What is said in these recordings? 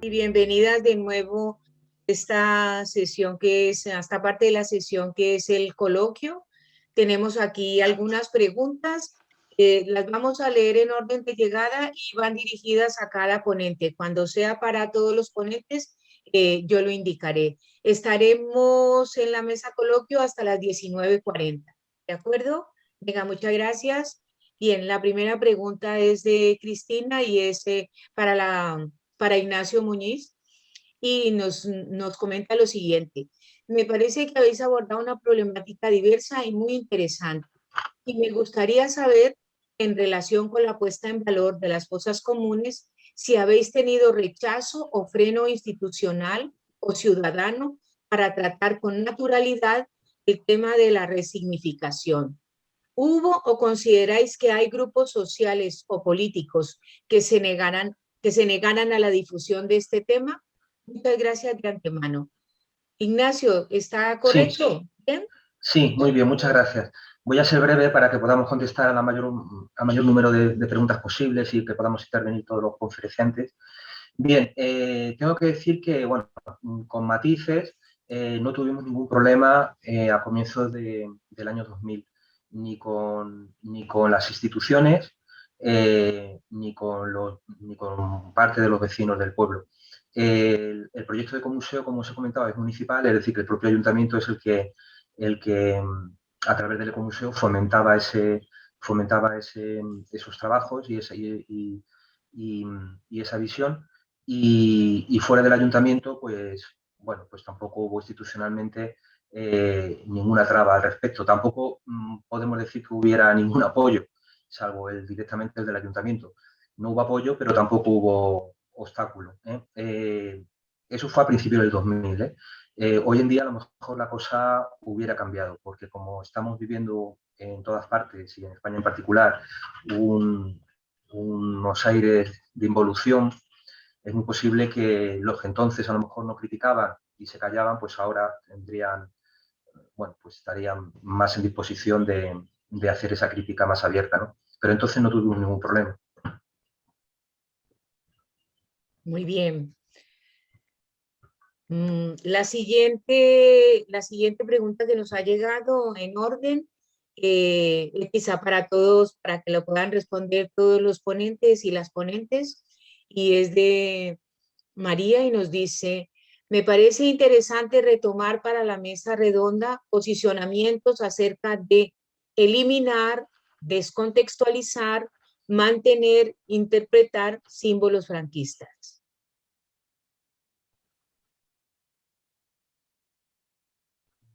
Y bienvenidas de nuevo a a esta parte de la sesión que es el coloquio. Tenemos aquí algunas preguntas, las vamos a leer en orden de llegada y van dirigidas a cada ponente. Cuando sea para todos los ponentes, yo lo indicaré. Estaremos en la mesa coloquio hasta las 19:40. ¿De acuerdo? Venga, muchas gracias. Bien, la primera pregunta es de Cristina y es para para Ignacio Muñiz y nos comenta lo siguiente. Me parece que habéis abordado una problemática diversa y muy interesante. Y me gustaría saber, en relación con la puesta en valor de las fosas comunes, si habéis tenido rechazo o freno institucional o ciudadano para tratar con naturalidad el tema de la resignificación. ¿Hubo o consideráis que hay grupos sociales o políticos que se negaran a la difusión de este tema? Muchas gracias de antemano. Ignacio, ¿está Sí, correcto? ¿Bien? sí, muy bien, muchas gracias. Voy a ser breve para que podamos contestar a mayor número de preguntas posibles y que podamos intervenir todos los conferenciantes. Bien, tengo que decir que, bueno, con matices, no tuvimos ningún problema a comienzos del año 2000, ni con las instituciones, ni con parte de los vecinos del pueblo. El proyecto de Ecomuseo, como os he comentado, es municipal, es decir, que el propio ayuntamiento es el que a través del Ecomuseo fomentaba esos trabajos y esa visión. Y fuera del ayuntamiento, pues, bueno, pues tampoco hubo institucionalmente ninguna traba al respecto. Tampoco podemos decir que hubiera ningún apoyo, salvo directamente el del ayuntamiento. No hubo apoyo, pero tampoco hubo obstáculo. Eso fue a principios del 2000. Hoy en día a lo mejor la cosa hubiera cambiado, porque como estamos viviendo en todas partes y en España en particular unos aires de involución, es muy posible que los que entonces a lo mejor no criticaban y se callaban, pues ahora bueno, pues estarían más en disposición de hacer esa crítica más abierta, ¿no? Pero entonces no tuvimos ningún problema. Muy bien. La siguiente pregunta que nos ha llegado en orden, quizá para todos, para que lo puedan responder todos los ponentes y las ponentes, y es de María y nos dice, me parece interesante retomar para la mesa redonda posicionamientos acerca de eliminar, descontextualizar, mantener, interpretar símbolos franquistas.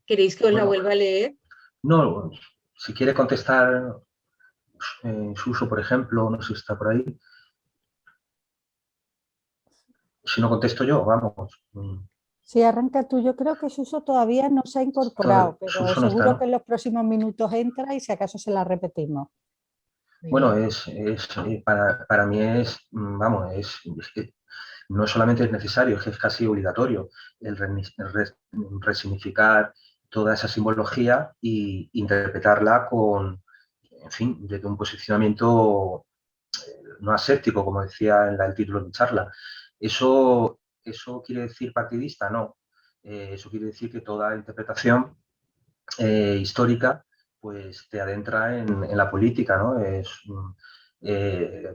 ¿Queréis que os la Bueno, vuelva a leer? no, si quiere contestar Suso, por ejemplo, no sé si está por ahí. Si no contesto yo, vamos. Sí, arranca tú. Yo creo que Suso todavía no se ha incorporado, pero Suso no está, seguro que ¿no? en los próximos minutos entra y si acaso se la repetimos. Muy Bueno, bien. para mí vamos, es que no solamente es necesario, es que es casi obligatorio el resignificar toda esa simbología e interpretarla en fin, desde un posicionamiento no aséptico, como decía en el título de mi charla. ¿Eso quiere decir partidista? No. Eso quiere decir que toda interpretación histórica pues te adentra en la política, ¿no?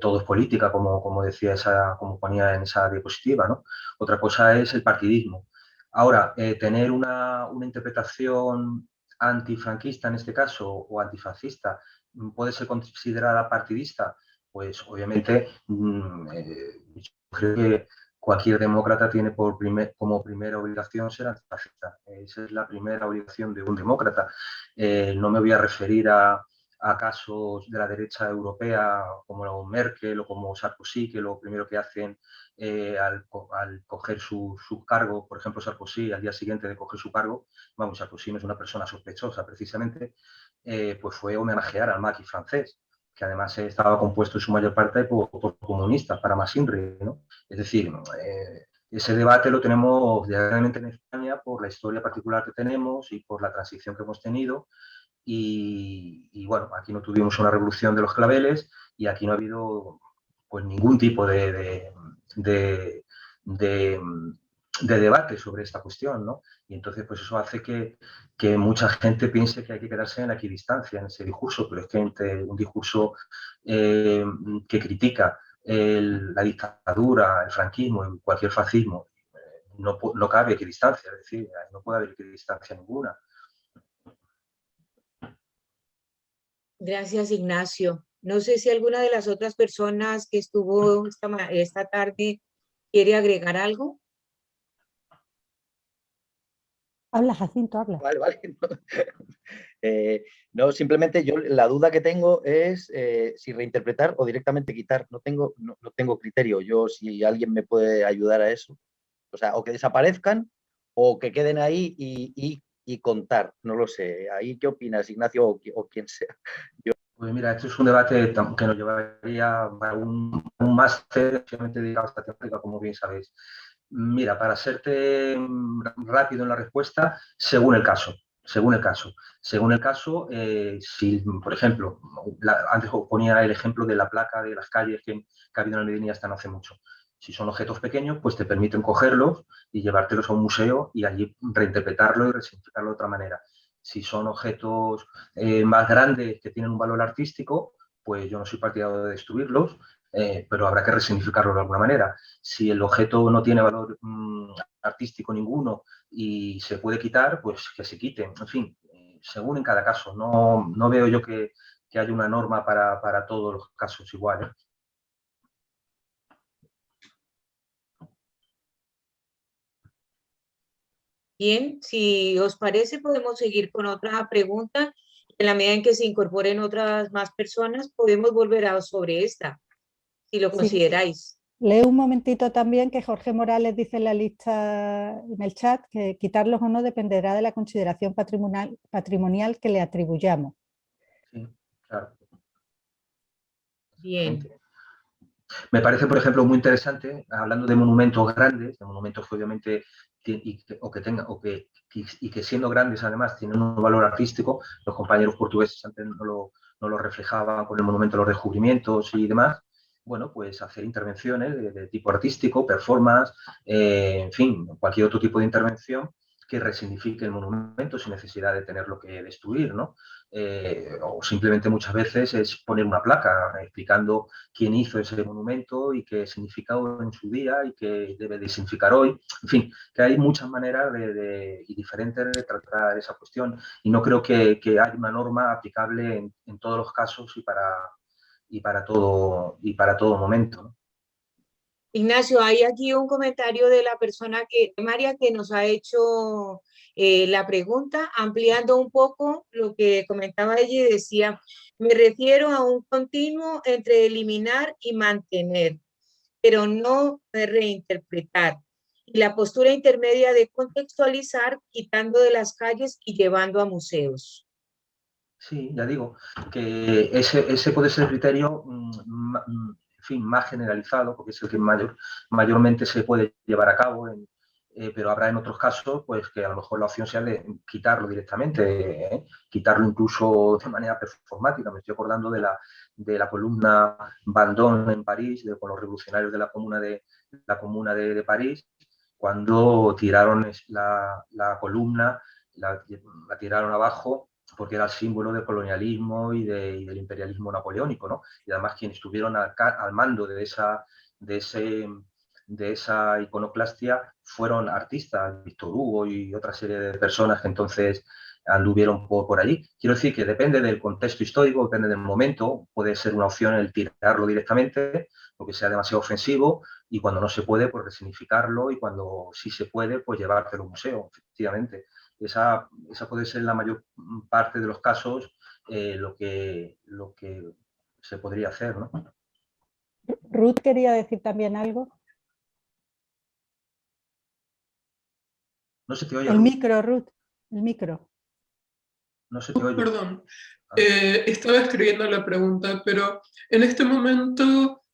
Todo es política, como decía como ponía en esa diapositiva, ¿no? Otra cosa es el partidismo. Ahora, tener una interpretación antifranquista en este caso o antifascista puede ser considerada partidista, pues obviamente creo que cualquier demócrata tiene como primera obligación ser antifascista. Esa es la primera obligación de un demócrata. No me voy a referir a casos de la derecha europea como Merkel o como Sarkozy, que lo primero que hacen al coger su cargo, por ejemplo Sarkozy, al día siguiente de coger su cargo, vamos, Sarkozy no es una persona sospechosa precisamente, pues fue homenajear al maquis francés, que además estaba compuesto en su mayor parte por comunistas, para más INRI, ¿no? Es decir, ese debate lo tenemos diariamente en España por la historia particular que tenemos y por la transición que hemos tenido. Y bueno, aquí no tuvimos una revolución de los claveles y aquí no ha habido pues ningún tipo de debate sobre esta cuestión, ¿no? Y entonces, pues eso hace que mucha gente piense que hay que quedarse en la equidistancia, en ese discurso, pero es que entre un discurso que critica la dictadura, el franquismo, cualquier fascismo, no cabe equidistancia, es decir, no puede haber equidistancia ninguna. Gracias, Ignacio. No sé si alguna de las otras personas que estuvo esta tarde quiere agregar algo. Habla, Jacinto, habla. Vale, vale. No, simplemente yo la duda que tengo es si reinterpretar o directamente quitar. No tengo criterio. Yo, si alguien me puede ayudar a eso. O sea, o que desaparezcan o que queden ahí y contar. No lo sé. ¿Ahí qué opinas, Ignacio, o quien sea? Pues mira, esto es un debate que nos llevaría a un máster especialmente dedicado a esta temática, como bien sabéis. Mira, para serte rápido en la respuesta, según el caso. Según el caso. Según el caso, si, por ejemplo, antes os ponía el ejemplo de la placa de las calles que ha habido en Almería hasta no hace mucho. Si son objetos pequeños, pues te permiten cogerlos y llevártelos a un museo y allí reinterpretarlo y resignificarlo de otra manera. Si son objetos más grandes que tienen un valor artístico, pues yo no soy partidario de destruirlos, pero habrá que resignificarlo de alguna manera. Si el objeto no tiene valor artístico ninguno y se puede quitar, pues que se quite. En fin, según en cada caso. No veo yo que haya una norma para todos los casos iguales. Bien, si os parece, podemos seguir con otra pregunta. En la medida en que se incorporen otras más personas, podemos volver sobre esta, si lo consideráis. Leo un momentito también que Jorge Morales dice en la lista, en el chat, que quitarlos o no dependerá de la consideración patrimonial que le atribuyamos. Sí, claro. Bien. Me parece, por ejemplo, muy interesante, hablando de monumentos grandes, de monumentos que obviamente y que siendo grandes además tienen un valor artístico. Los compañeros portugueses antes no lo reflejaban con el monumento a los descubrimientos y demás. Bueno, pues hacer intervenciones de tipo artístico, performance, en fin, cualquier otro tipo de intervención que resignifique el monumento sin necesidad de tenerlo que destruir, ¿no? O simplemente muchas veces es poner una placa explicando quién hizo ese monumento y qué significado en su día y qué debe de significar hoy. En fin, que hay muchas maneras y diferentes de tratar esa cuestión y no creo que haya una norma aplicable en todos los casos y para todo momento, ¿no? Ignacio, hay aquí un comentario de la persona María, que nos ha hecho la pregunta, ampliando un poco lo que comentaba ella y decía, me refiero a un continuo entre eliminar y mantener, pero no de reinterpretar. Y la postura intermedia de contextualizar, quitando de las calles y llevando a museos. Sí, ya digo, que ese puede ser el criterio en fin, más generalizado, porque es el que mayormente se puede llevar a cabo, pero habrá en otros casos pues que a lo mejor la opción sea de quitarlo directamente, quitarlo incluso de manera performática. Me estoy acordando de la columna Vendôme en París, con los revolucionarios de la comuna de París, cuando tiraron la columna, la tiraron abajo porque era el símbolo del colonialismo y del imperialismo napoleónico, ¿no? Y además quienes estuvieron al mando de esa iconoclastia fueron artistas, Víctor Hugo y otra serie de personas que entonces anduvieron por allí. Quiero decir que depende del contexto histórico, depende del momento, puede ser una opción el tirarlo directamente porque sea demasiado ofensivo y cuando no se puede, pues resignificarlo y cuando sí se puede, pues llevártelo a un museo, efectivamente. Esa puede ser en la mayor parte de los casos lo que se podría hacer, ¿no? Ruth quería decir también algo. No se te oye, el Ruth. Micro, Ruth, el micro. No se te oye. Perdón, estaba escribiendo la pregunta, pero en este momento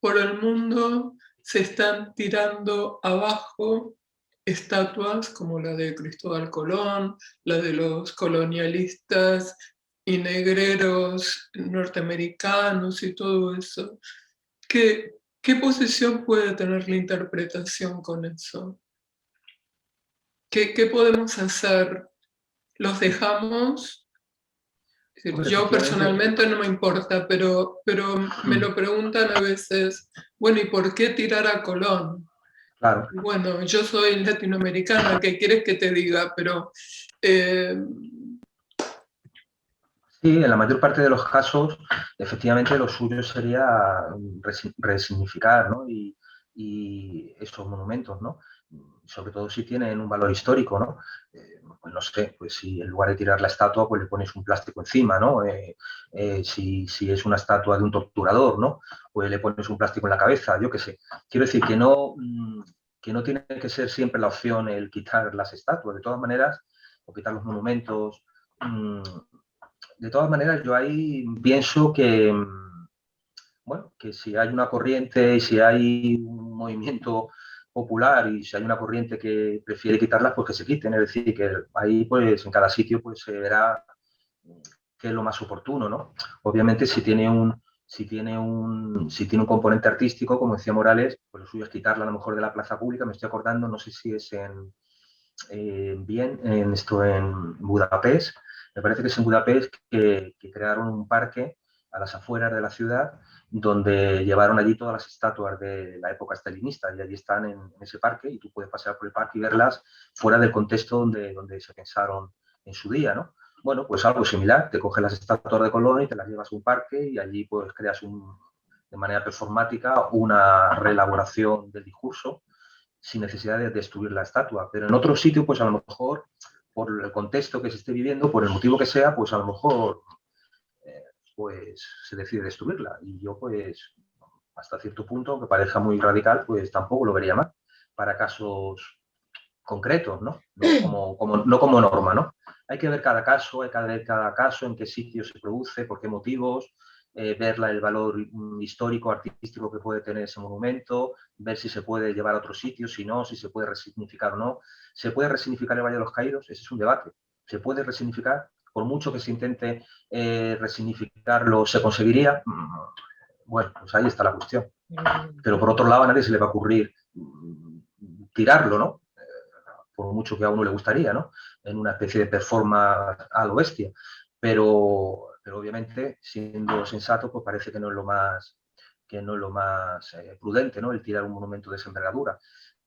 por el mundo, se están tirando abajo estatuas como la de Cristóbal Colón, la de los colonialistas y negreros norteamericanos y todo eso. ¿Qué ¿qué posición puede tener la interpretación con eso? ¿Qué podemos hacer? ¿Los dejamos? Es decir, Hombre, yo personalmente no me importa, pero me lo preguntan a veces, bueno, ¿y por qué tirar a Colón? Claro. Bueno, yo soy latinoamericana, ¿qué quieres que te diga? Pero Sí, en la mayor parte de los casos, efectivamente, lo suyo sería resignificar, ¿no? Y esos monumentos, ¿no? Sobre todo si tienen un valor histórico, ¿no? Pues no sé, pues si en lugar de tirar la estatua, pues le pones un plástico encima, ¿no? Si es una estatua de un torturador, ¿no? Pues le pones un plástico en la cabeza, yo qué sé. Quiero decir que no tiene que ser siempre la opción el quitar las estatuas, de todas maneras, o quitar los monumentos. De todas maneras, yo ahí pienso que, bueno, que si hay una corriente y si hay un movimiento popular y si hay una corriente que prefiere quitarlas, pues que se quiten. Es decir, que ahí, pues, en cada sitio, pues se verá qué es lo más oportuno, ¿no? Obviamente, si tiene un componente artístico, como decía Morales, pues lo suyo es quitarla a lo mejor de la plaza pública. Me estoy acordando, no sé si es en Budapest. Me parece que es en Budapest que crearon un parque a las afueras de la ciudad donde llevaron allí todas las estatuas de la época stalinista y allí están en ese parque y tú puedes pasear por el parque y verlas fuera del contexto donde se pensaron en su día, ¿no? Bueno, pues algo similar, te coges las estatuas de Colón y te las llevas a un parque y allí pues creas de manera performática una reelaboración del discurso sin necesidad de destruir la estatua. Pero en otro sitio, pues a lo mejor, por el contexto que se esté viviendo, por el motivo que sea, pues a lo mejor pues se decide destruirla. Y yo, pues, hasta cierto punto, aunque parezca muy radical, pues tampoco lo vería mal para casos concretos, ¿no? No como norma, ¿no? Hay que ver cada caso, hay que ver cada caso, en qué sitio se produce, por qué motivos, ver el valor histórico, artístico que puede tener ese monumento, ver si se puede llevar a otro sitio, si no, si se puede resignificar o no. ¿Se puede resignificar el Valle de los Caídos? Ese es un debate. ¿Se puede resignificar? Por mucho que se intente resignificarlo, ¿se conseguiría? Bueno, pues ahí está la cuestión. Pero por otro lado, a nadie se le va a ocurrir tirarlo, ¿no? Por mucho que a uno le gustaría, ¿no? En una especie de performance a lo bestia. Pero obviamente, siendo sensato, pues parece que no es lo más prudente, ¿no? El tirar un monumento de esa envergadura.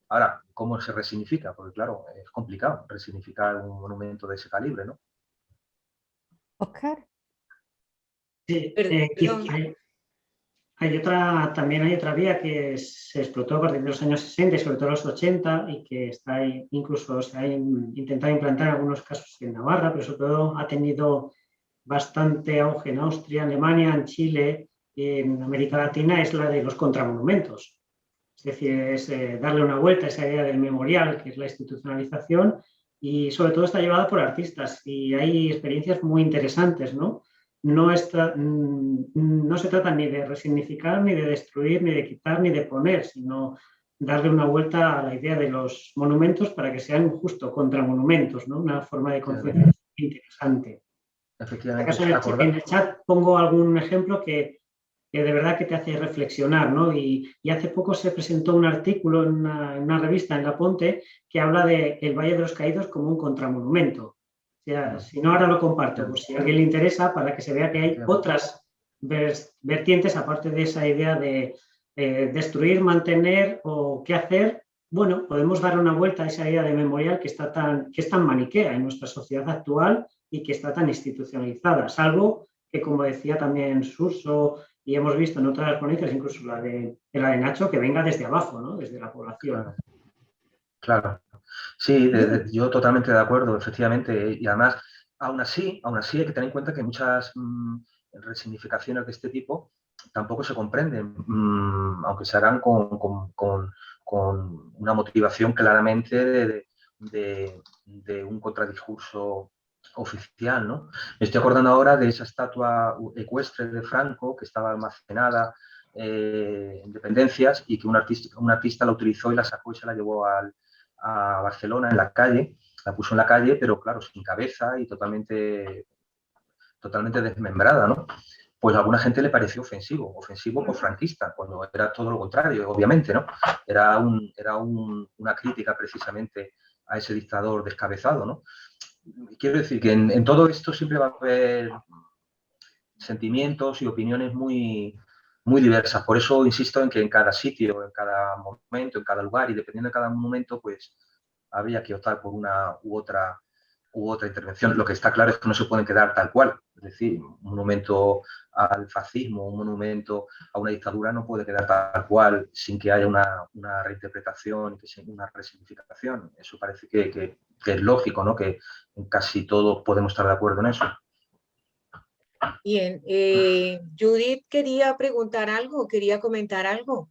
Ahora, ¿cómo se resignifica? Porque claro, es complicado resignificar un monumento de ese calibre, ¿no? Óscar. Sí, también hay otra vía que se explotó a partir de los años 60 y sobre todo los 80 y que está ahí, incluso se ha intentado implantar en algunos casos en Navarra, pero sobre todo ha tenido bastante auge en Austria, Alemania, en Chile y en América Latina, es la de los contramonumentos. Es decir, es darle una vuelta a esa idea del memorial, que es la institucionalización, y sobre todo está llevada por artistas y hay experiencias muy interesantes, ¿no? No se trata ni de resignificar, ni de destruir, ni de quitar, ni de poner, sino darle una vuelta a la idea de los monumentos para que sean justo contramonumentos, ¿no? Una forma de concienciación interesante. Efectivamente. En el chat pongo algún ejemplo que de verdad que te hace reflexionar, ¿no? Y hace poco se presentó un artículo en una revista, en La Ponte, que habla de el Valle de los Caídos como un contramonumento. O sea, si no, ahora lo comparto, por si a alguien le interesa, para que se vea que hay otras vertientes, aparte de esa idea de destruir, mantener o qué hacer. Bueno, podemos dar una vuelta a esa idea de memorial que es tan maniquea en nuestra sociedad actual y que está tan institucionalizada, salvo que, como decía también Suso, y hemos visto en otras ponencias, incluso la de Nacho, que venga desde abajo, ¿no? Desde la población. Claro. Sí, yo totalmente de acuerdo, efectivamente. Y además, aún así hay que tener en cuenta que muchas resignificaciones de este tipo tampoco se comprenden, aunque se hagan con una motivación claramente de un contradiscurso oficial, ¿no? Me estoy acordando ahora de esa estatua ecuestre de Franco que estaba almacenada en dependencias y que un artista la utilizó y la sacó y se la llevó a Barcelona en la calle, la puso en la calle, pero claro, sin cabeza y totalmente desmembrada, ¿no? pues a alguna gente le pareció ofensivo por franquista, cuando era todo lo contrario, obviamente, ¿no? Era una crítica precisamente a ese dictador descabezado, ¿no? Quiero decir que en todo esto siempre va a haber sentimientos y opiniones muy diversas. Por eso insisto en que en cada sitio, en cada momento, en cada lugar y dependiendo de cada momento, pues habría que optar por una u otra intervención. Lo que está claro es que no se pueden quedar tal cual. Es decir, un monumento al fascismo, un monumento a una dictadura no puede quedar tal cual sin que haya una reinterpretación, una resignificación. Eso parece que es lógico, ¿no? Que casi todos podemos estar de acuerdo en eso. Bien, Judith queria perguntar algo, queria comentar algo?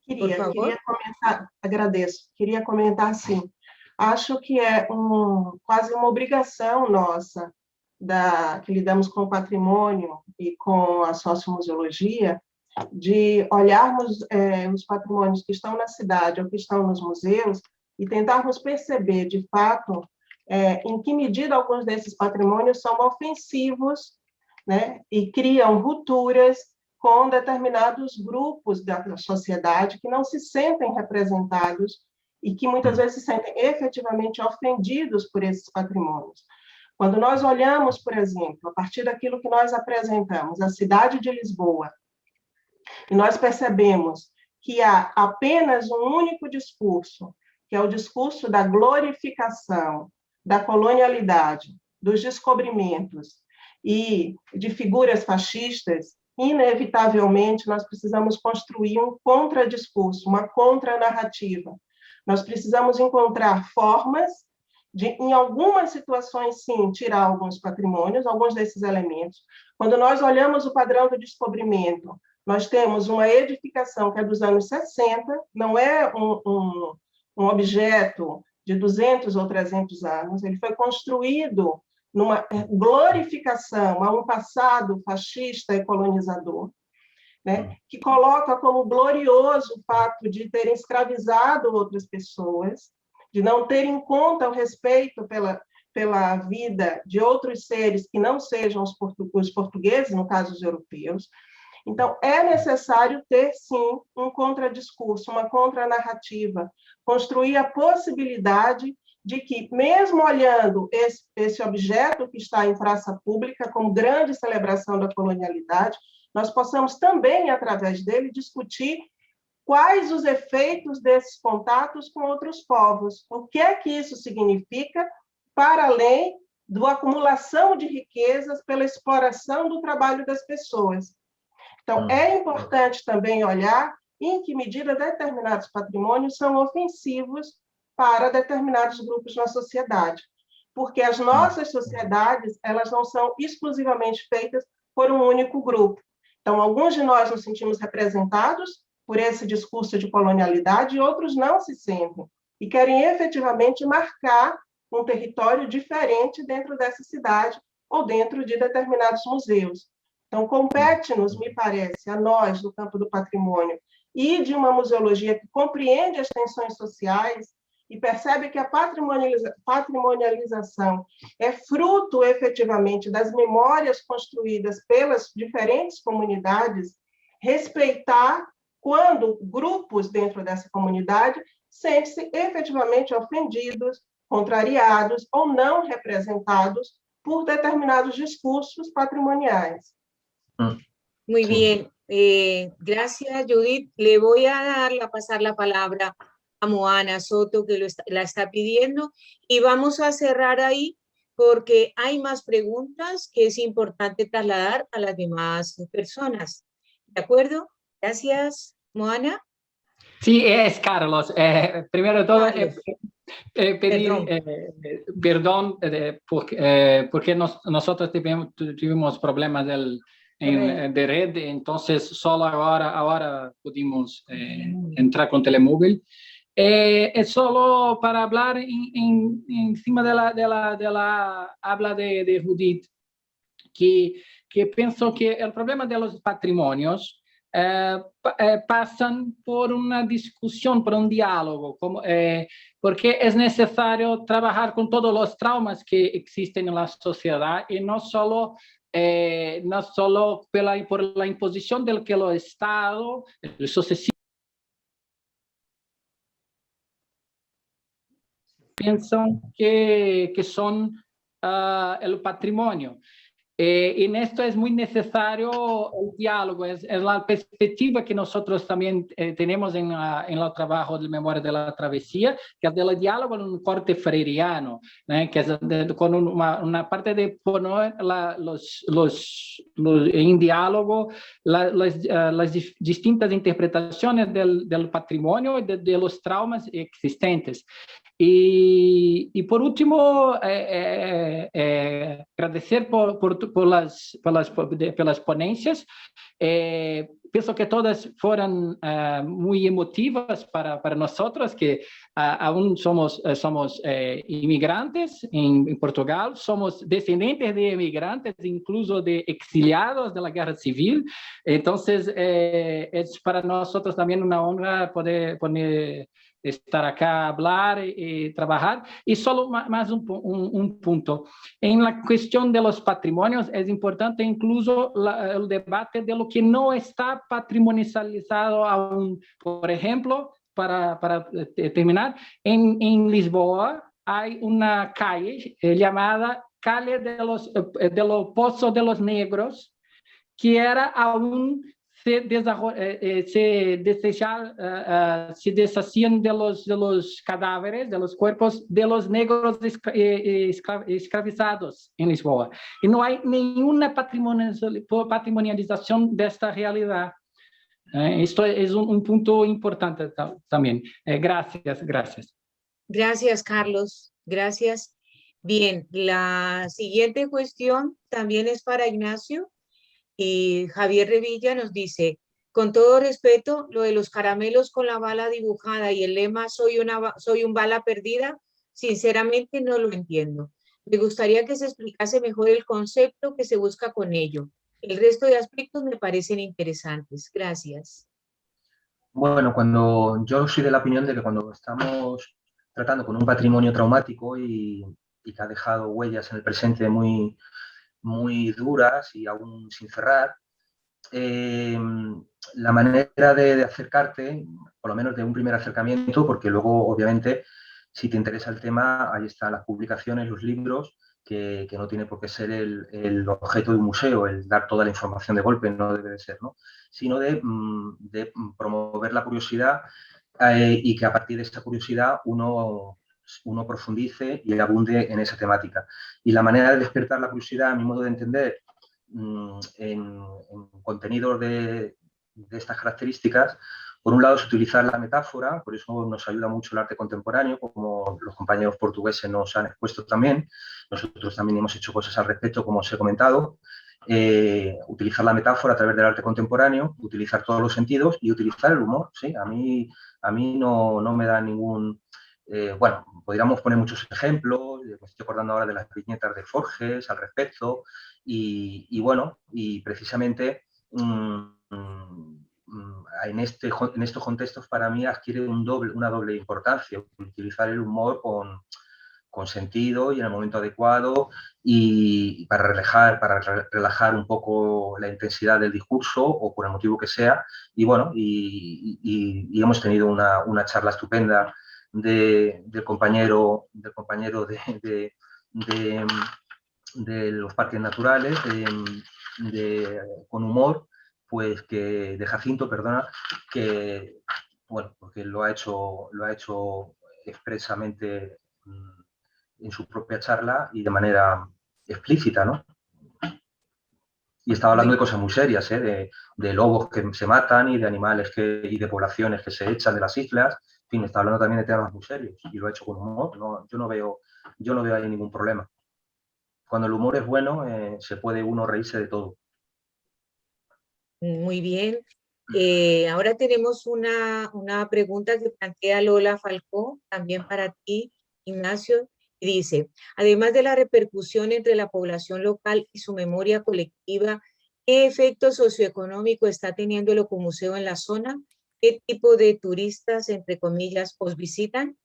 Por favor. Queria comentar, agradeço, queria comentar assim, acho que é quase uma obrigação nossa, que lidamos com o patrimônio e com a sociomuseologia, de olharmos os patrimônios que estão na cidade ou que estão nos museus e tentarmos perceber, de fato, em que medida alguns desses patrimônios são ofensivos, né, e criam rupturas com determinados grupos da sociedade que não se sentem representados e que muitas vezes se sentem efetivamente ofendidos por esses patrimônios. Quando nós olhamos, por exemplo, a partir daquilo que nós apresentamos, a cidade de Lisboa, e nós percebemos que há apenas um único discurso, que é o discurso da glorificação, da colonialidade, dos descobrimentos e de figuras fascistas, inevitavelmente nós precisamos construir um contradiscurso, uma contranarrativa. Nós precisamos encontrar formas de, em algumas situações, sim, tirar alguns patrimônios, alguns desses elementos. Quando nós olhamos o padrão do descobrimento, nós temos uma edificação que é dos anos 60, não é um objeto de 200 ou 300 anos, ele foi construído numa glorificação a um passado fascista e colonizador, né, que coloca como glorioso o fato de terem escravizado outras pessoas, de não ter em conta o respeito pela vida de outros seres que não sejam os portugueses, no caso os europeus. Então, é necessário ter, sim, um contradiscurso, uma contranarrativa, construir a possibilidade de que, mesmo olhando esse objeto que está em praça pública como grande celebração da colonialidade, nós possamos também, através dele, discutir quais os efeitos desses contatos com outros povos, o que é que isso significa para além da acumulação de riquezas pela exploração do trabalho das pessoas. Então, é importante também olhar em que medida determinados patrimônios são ofensivos para determinados grupos na sociedade, porque as nossas sociedades, elas não são exclusivamente feitas por um único grupo. Então, alguns de nós nos sentimos representados por esse discurso de colonialidade e outros não se sentem, e querem efetivamente marcar um território diferente dentro dessa cidade ou dentro de determinados museus. Então, compete-nos, me parece, a nós, do campo do patrimônio, e de uma museologia que compreende as tensões sociais e percebe que a patrimonialização é fruto, efetivamente, das memórias construídas pelas diferentes comunidades, respeitar quando grupos dentro dessa comunidade sentem-se efetivamente ofendidos, contrariados ou não representados por determinados discursos patrimoniais. Muy bien, gracias Judith. Le voy a pasar la palabra a Moana Soto, que la está pidiendo, y vamos a cerrar ahí porque hay más preguntas que es importante trasladar a las demás personas. ¿De acuerdo? Gracias, Moana. Sí, es Carlos. Primero de todo, pedir perdón porque nosotros tuvimos problemas de red, entonces solo ahora pudimos entrar con Telemóvil. Es solo para hablar encima de la habla de Judith, que pienso que el problema de los patrimonios pasan por una discusión, por un diálogo, porque es necesario trabajar con todos los traumas que existen en la sociedad y no solo no solo por la imposición del que el Estado, el sucesivo, piensan que son el patrimonio. En esto es muy necesario el diálogo, es la perspectiva que nosotros también tenemos en el trabajo de memoria de la travesía, que es del diálogo en un corte freiriano, que es con una parte de poner en diálogo las distintas interpretaciones del patrimonio y de los traumas existentes. Y por último, agradecer por las ponencias. Pienso que todas fueron muy emotivas para nosotros, que aún somos inmigrantes en Portugal, somos descendientes de inmigrantes, incluso de exiliados de la guerra civil. Entonces, es para nosotros también una honra poder estar acá, hablar y trabajar. Y solo más un punto. En la cuestión de los patrimonios es importante incluso el debate de lo que no está patrimonializado aún. Por ejemplo, para terminar, en Lisboa hay una calle llamada Calle de los Pozos de los Negros, que era aún se deshacían de los cadáveres, de los cuerpos de los negros esclavizados en Lisboa. Y no hay ninguna patrimonialización de esta realidad. Esto es un punto importante también. Gracias. Gracias, Carlos. Gracias. Bien, la siguiente cuestión también es para Ignacio. Y Javier Revilla nos dice, con todo respeto, lo de los caramelos con la bala dibujada y el lema soy un bala perdida, sinceramente no lo entiendo. Me gustaría que se explicase mejor el concepto que se busca con ello. El resto de aspectos me parecen interesantes. Gracias. Bueno, cuando yo soy de la opinión de que cuando estamos tratando con un patrimonio traumático y que ha dejado huellas en el presente muy duras y aún sin cerrar, la manera de acercarte, por lo menos de un primer acercamiento, porque luego obviamente si te interesa el tema, ahí están las publicaciones, los libros, que no tiene por qué ser el objeto de un museo, el dar toda la información de golpe, no debe de ser, ¿no? Sino de promover la curiosidad y que a partir de esa curiosidad uno profundice y abunde en esa temática. Y la manera de despertar la curiosidad, a mi modo de entender, en contenidos de estas características, por un lado es utilizar la metáfora, por eso nos ayuda mucho el arte contemporáneo, como los compañeros portugueses nos han expuesto también. Nosotros también hemos hecho cosas al respecto, como os he comentado. Utilizar la metáfora a través del arte contemporáneo, utilizar todos los sentidos y utilizar el humor. ¿Sí? A mí no me da ningún... bueno, podríamos poner muchos ejemplos, me estoy acordando ahora de las viñetas de Forges al respecto, y bueno, y precisamente en estos contextos para mí adquiere una doble importancia, utilizar el humor con sentido y en el momento adecuado y para relajar un poco la intensidad del discurso o por el motivo que sea. Y bueno, y hemos tenido una charla estupenda del compañero de los parques naturales, con humor, pues que de Jacinto, perdona, que bueno, porque lo ha hecho expresamente en su propia charla y de manera explícita, ¿no? Y estaba hablando de cosas muy serias, de lobos que se matan y de animales y de poblaciones que se echan de las islas. En fin, está hablando también de temas muy serios y lo ha hecho con humor. No, yo no veo ahí ningún problema. Cuando el humor es bueno, se puede uno reírse de todo. Muy bien. Ahora tenemos una pregunta que plantea Lola Falcó, también para ti, Ignacio, y dice, además de la repercusión entre la población local y su memoria colectiva, ¿qué efecto socioeconómico está teniendo el Ecomuseo en la zona? ¿Qué tipo de turistas, entre comillas, os visitan?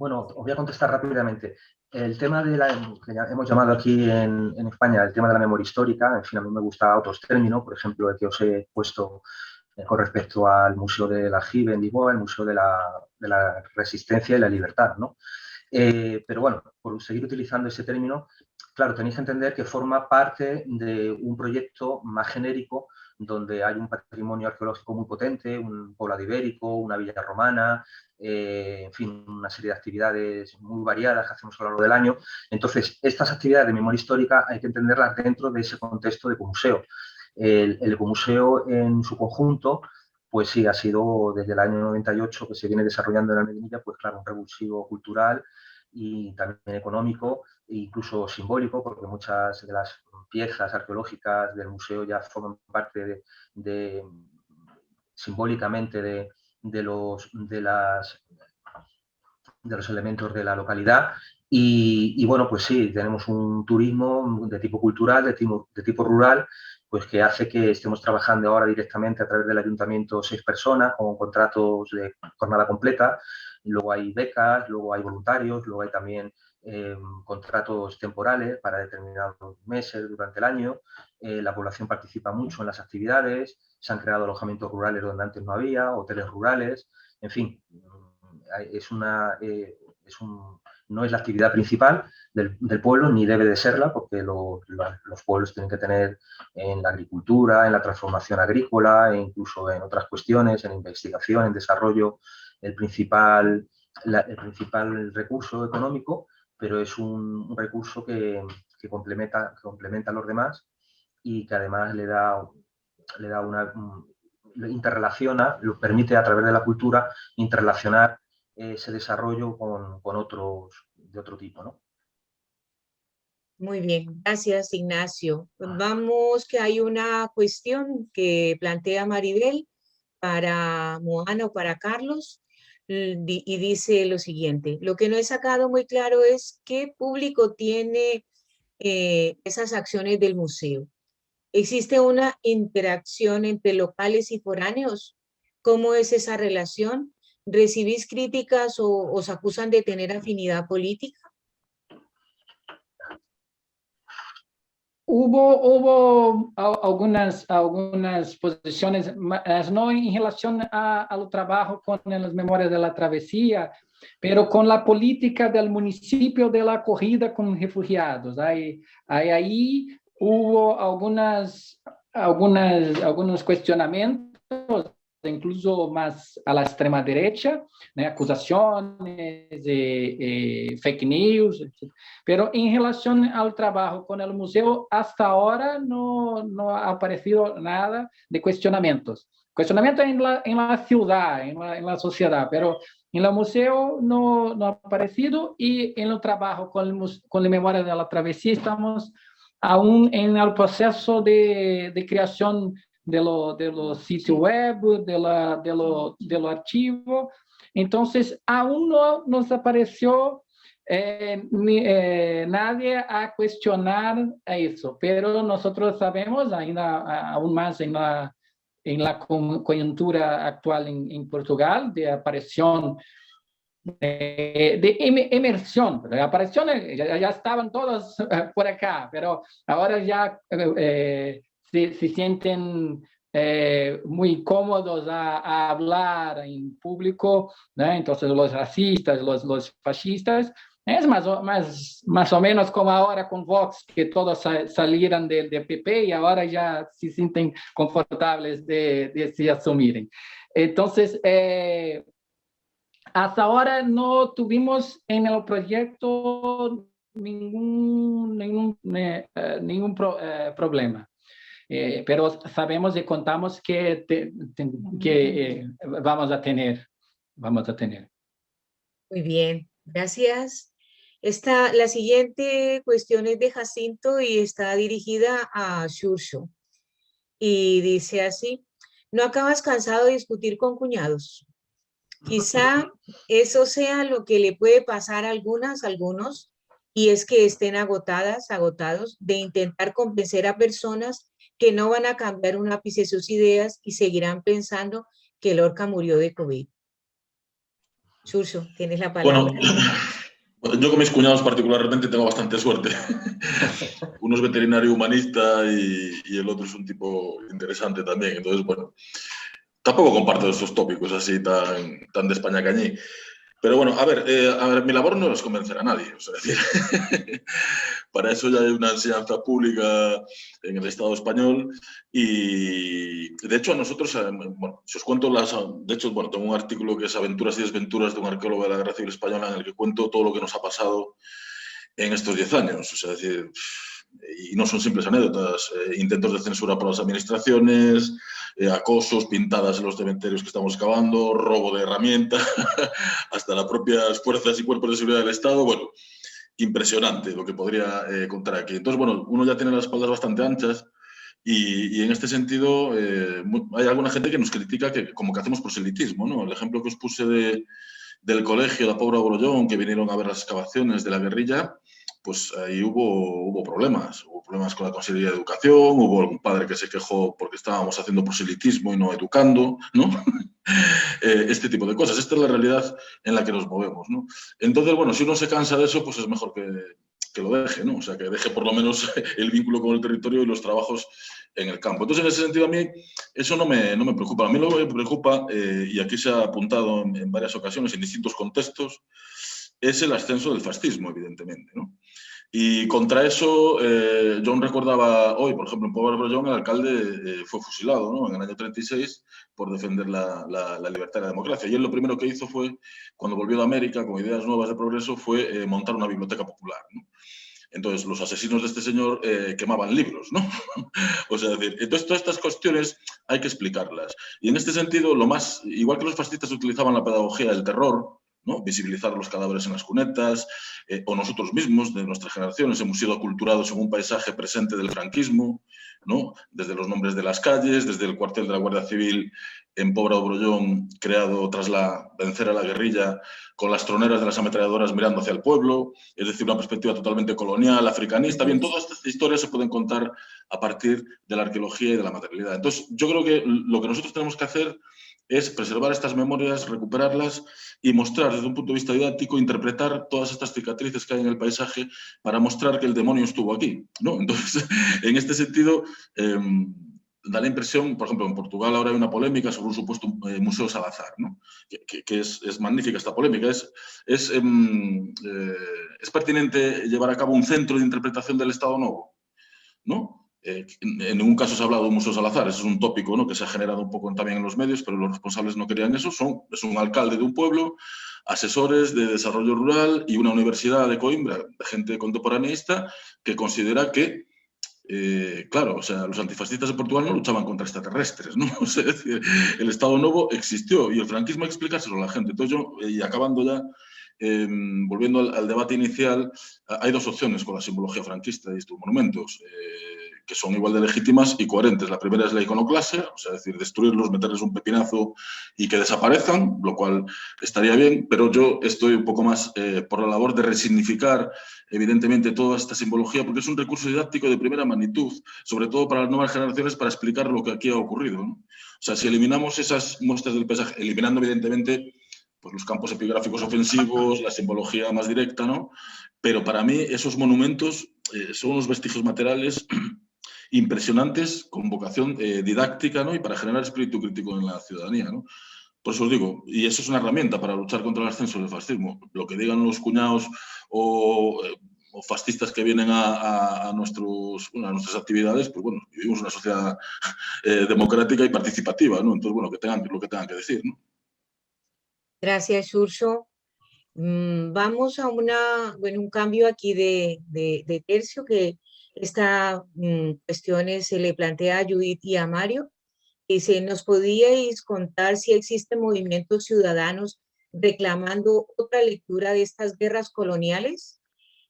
Bueno, os voy a contestar rápidamente. El tema de que hemos llamado aquí en España, el tema de la memoria histórica, en fin, a mí me gusta otros términos, por ejemplo, el que os he puesto con respecto al Museo del Aljibe en Lisboa, el Museo de la Resistencia y la Libertad, ¿no? Pero bueno, por seguir utilizando ese término, claro, tenéis que entender que forma parte de un proyecto más genérico donde hay un patrimonio arqueológico muy potente, un poblado ibérico, una villa romana, en fin, una serie de actividades muy variadas que hacemos a lo largo del año. Entonces, estas actividades de memoria histórica hay que entenderlas dentro de ese contexto de ecomuseo. El ecomuseo en su conjunto, pues sí, ha sido desde el año 98 que se viene desarrollando en la Medinilla, pues claro, un revulsivo cultural y también económico e incluso simbólico, porque muchas de las piezas arqueológicas del museo ya forman parte simbólicamente de los elementos de la localidad. Y bueno, pues sí, tenemos un turismo de tipo cultural, de tipo rural, pues que hace que estemos trabajando ahora directamente a través del ayuntamiento 6 personas con contratos de jornada completa. Luego hay becas, luego hay voluntarios, luego hay también contratos temporales para determinados meses durante el año. La población participa mucho en las actividades, se han creado alojamientos rurales donde antes no había, hoteles rurales, en fin, no es la actividad principal del pueblo, ni debe de serla, porque los pueblos tienen que tener en la agricultura, en la transformación agrícola, e incluso en otras cuestiones, en investigación, en desarrollo, el principal recurso económico, pero es un recurso que complementa a los demás y que además interrelaciona, lo permite a través de la cultura interrelacionar ese desarrollo con otros de otro tipo, ¿no? Muy bien, gracias Ignacio. Vamos, que hay una cuestión que plantea Maribel para Moana o para Carlos y dice lo siguiente: lo que no he sacado muy claro es qué público tiene esas acciones del museo. ¿Existe una interacción entre locales y foráneos? ¿Cómo es esa relación? ¿Recibís críticas o os acusan de tener afinidad política? Hubo algunas posiciones, mas no en relación al trabajo con las memorias de la travesía, pero con la política del municipio de la acogida con refugiados. Ahí hubo algunos cuestionamientos, incluso más a la extrema derecha, né, acusaciones, fake news, etc. Pero en relación al trabajo con el museo, hasta ahora no ha aparecido nada de cuestionamientos. Cuestionamientos en la ciudad, en la sociedad, pero en el museo no ha aparecido, y en el trabajo con la memoria de la travesía estamos aún en el proceso de creación de los sitios web, de lo archivo. Entonces, aún no nos apareció nadie a cuestionar eso, pero nosotros sabemos, ainda aún más en la coyuntura actual en Portugal, de aparición de emersión. La aparición ya estaban todos por acá, pero ahora ya se sienten muy cómodos a hablar en público, ¿no? Entonces los racistas, los fascistas, es más o menos como ahora con Vox, que todos salieron de PP y ahora ya se sienten confortables de se asumirem. Entonces, hasta ahora no tuvimos en el proyecto ningún problema. Pero sabemos y contamos que vamos a tener. Muy bien, gracias. La siguiente cuestión es de Jacinto y está dirigida a Xurxo. Y dice así: ¿no acabas cansado de discutir con cuñados? Quizá eso sea lo que le puede pasar a algunos, y es que estén agotados de intentar convencer a personas que no van a cambiar un ápice de sus ideas y seguirán pensando que Lorca murió de COVID. Xurxo, tienes la palabra. Bueno, yo con mis cuñados particularmente tengo bastante suerte. Uno es veterinario humanista y el otro es un tipo interesante también. Entonces, bueno, tampoco comparto estos tópicos así tan de España cañí. Pero bueno, a ver, mi labor no es convencer a nadie. O sea, es decir, para eso ya hay una enseñanza pública en el Estado español y, de hecho, a nosotros, bueno, si os cuento de hecho, bueno, tengo un artículo que es Aventuras y desventuras de un arqueólogo de la Guerra Civil Española en el que cuento todo lo que nos ha pasado en estos 10 años. O sea, es decir, y no son simples anécdotas, intentos de censura por las administraciones, acosos, pintadas en los cementerios que estamos excavando, robo de herramientas, hasta las propias fuerzas y cuerpos de seguridad del Estado. Bueno, impresionante lo que podría contar aquí. Entonces, bueno, uno ya tiene las espaldas bastante anchas y en este sentido hay alguna gente que nos critica que como que hacemos proselitismo, ¿no? El ejemplo que os puse del colegio de Pobra Brollón, que vinieron a ver las excavaciones de la guerrilla, pues ahí hubo problemas. Hubo problemas con la Consejería de Educación, hubo algún padre que se quejó porque estábamos haciendo proselitismo y no educando, ¿no? Este tipo de cosas. Esta es la realidad en la que nos movemos, ¿no? Entonces, bueno, si uno se cansa de eso, pues es mejor que lo deje, ¿no? O sea, que deje por lo menos el vínculo con el territorio y los trabajos en el campo. Entonces, en ese sentido, a mí eso no me preocupa. A mí lo que me preocupa, y aquí se ha apuntado en varias ocasiones, en distintos contextos, es el ascenso del fascismo, evidentemente, ¿no? Y contra eso, yo recordaba hoy, por ejemplo, en Pobra Brollón, el alcalde fue fusilado, ¿no? En el año 36 por defender la libertad y la democracia. Y él lo primero que hizo fue, cuando volvió de América con ideas nuevas de progreso, fue montar una biblioteca popular, ¿no? Entonces, los asesinos de este señor quemaban libros, ¿no? O sea, entonces todas estas cuestiones hay que explicarlas. Y en este sentido, igual que los fascistas utilizaban la pedagogía del terror, ¿no? Visibilizar los cadáveres en las cunetas, o nosotros mismos, de nuestras generaciones, hemos sido aculturados en un paisaje presente del franquismo, ¿no? Desde los nombres de las calles, desde el cuartel de la Guardia Civil en Pobra Brollón, creado tras vencer a la guerrilla, con las troneras de las ametralladoras mirando hacia el pueblo, es decir, una perspectiva totalmente colonial, africanista. Bien, todas estas historias se pueden contar a partir de la arqueología y de la materialidad. Entonces, yo creo que lo que nosotros tenemos que hacer es preservar estas memorias, recuperarlas y mostrar desde un punto de vista didáctico, interpretar todas estas cicatrices que hay en el paisaje para mostrar que el demonio estuvo aquí, ¿no? Entonces, en este sentido, da la impresión, por ejemplo, en Portugal ahora hay una polémica sobre un supuesto Museo Salazar, ¿no? Que es magnífica esta polémica. Es pertinente llevar a cabo un centro de interpretación del Estado Novo, ¿no? En ningún caso se ha hablado de un Museo Salazar, eso es un tópico, ¿no? Que se ha generado un poco también en los medios, pero los responsables no querían eso. Es un alcalde de un pueblo, asesores de desarrollo rural y una universidad de Coimbra, de gente contemporaneista, que considera que, claro, o sea, los antifascistas de Portugal no luchaban contra extraterrestres, ¿no? O sea, es decir, el Estado Novo existió y el franquismo hay que explicárselo a la gente. Entonces yo, y acabando ya, volviendo al debate inicial, hay dos opciones con la simbología franquista de estos monumentos, que son igual de legítimas y coherentes. La primera es la iconoclasia, o sea, es decir, destruirlos, meterles un pepinazo y que desaparezcan, lo cual estaría bien, pero yo estoy un poco más por la labor de resignificar, evidentemente, toda esta simbología, porque es un recurso didáctico de primera magnitud, sobre todo para las nuevas generaciones, para explicar lo que aquí ha ocurrido, ¿no? O sea, si eliminamos esas muestras del paisaje, eliminando, evidentemente, pues los campos epigráficos ofensivos, la simbología más directa, ¿no? Pero para mí esos monumentos son unos vestigios materiales impresionantes, con vocación didáctica, ¿no? Y para generar espíritu crítico en la ciudadanía, ¿no? Por eso os digo, y eso es una herramienta para luchar contra el ascenso del fascismo. Lo que digan los cuñados o fascistas que vienen a nuestras actividades, pues bueno, vivimos una sociedad democrática y participativa, ¿no? Entonces, bueno, que tengan lo que tengan que decir, ¿no? Gracias, Xurxo. Vamos a un cambio aquí de tercio, que esta cuestión se le plantea a Judith y a Mario. Dice, ¿nos podíais contar si existen movimientos ciudadanos reclamando otra lectura de estas guerras coloniales?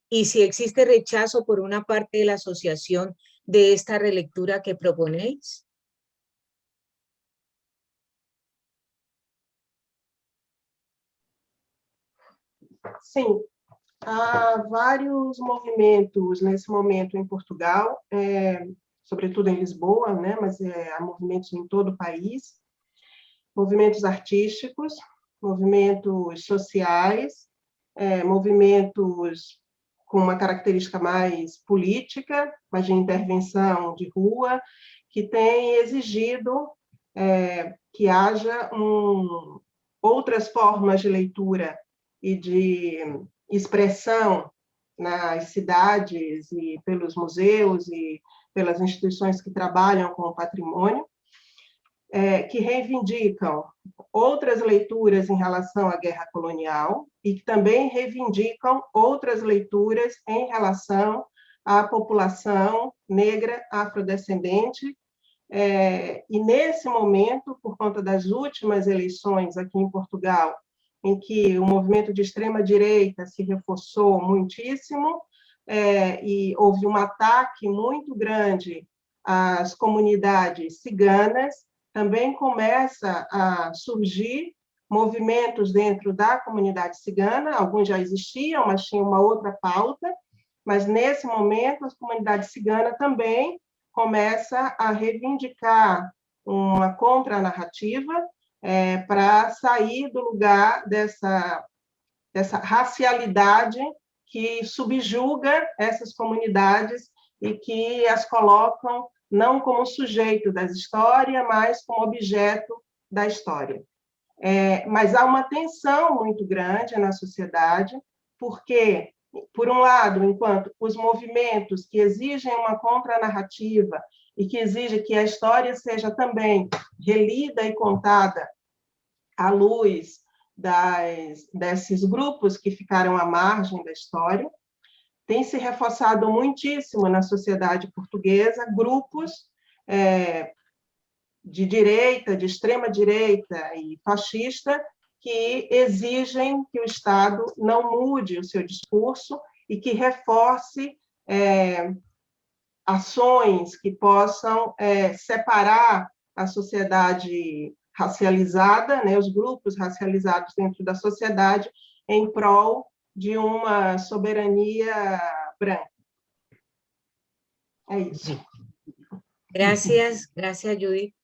Y si existe rechazo por una parte de la asociación de esta relectura que proponéis. Sim, há vários movimentos nesse momento em Portugal, sobretudo em Lisboa, né, mas há movimentos em todo o país, movimentos artísticos, movimentos sociais, movimentos com uma característica mais política, mas de intervenção de rua, que tem exigido que haja outras formas de leitura e de expressão nas cidades e pelos museus e pelas instituições que trabalham com o patrimônio, que reivindicam outras leituras em relação à guerra colonial e que também reivindicam outras leituras em relação à população negra afrodescendente. E nesse momento, por conta das últimas eleições aqui em Portugal, em que o movimento de extrema-direita se reforçou muitíssimo, e houve um ataque muito grande às comunidades ciganas, também começa a surgir movimentos dentro da comunidade cigana, alguns já existiam, mas tinham uma outra pauta, mas nesse momento a comunidade cigana também começa a reivindicar uma contranarrativa para sair do lugar dessa racialidade que subjuga essas comunidades e que as colocam não como sujeito da história, mas como objeto da história. Mas há uma tensão muito grande na sociedade, porque, por um lado, enquanto os movimentos que exigem uma contranarrativa e que exigem que a história seja também relida e contada à luz desses grupos que ficaram à margem da história, tem se reforçado muitíssimo na sociedade portuguesa grupos de direita, de extrema-direita e fascista que exigem que o Estado não mude o seu discurso e que reforce ações que possam separar a sociedade racializada, né, os grupos racializados dentro da sociedade, em prol de uma soberania branca. É isso. Gracias, gracias, Judith.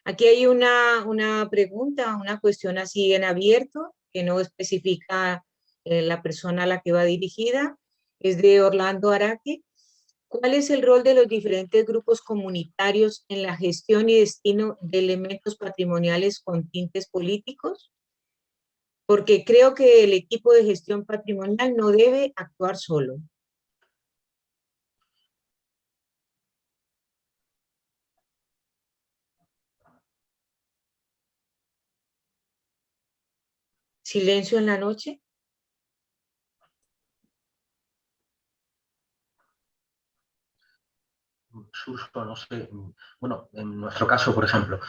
Aquí hay una pregunta, una cuestión así en abierto, que no especifica la persona a la que va dirigida. Es de Orlando Araque. ¿Cuál es el rol de los diferentes grupos comunitarios en la gestión y destino de elementos patrimoniales con tintes políticos? Porque creo que el equipo de gestión patrimonial no debe actuar solo. Silencio en la noche. Surso, no sé. Bueno, en nuestro caso, por ejemplo,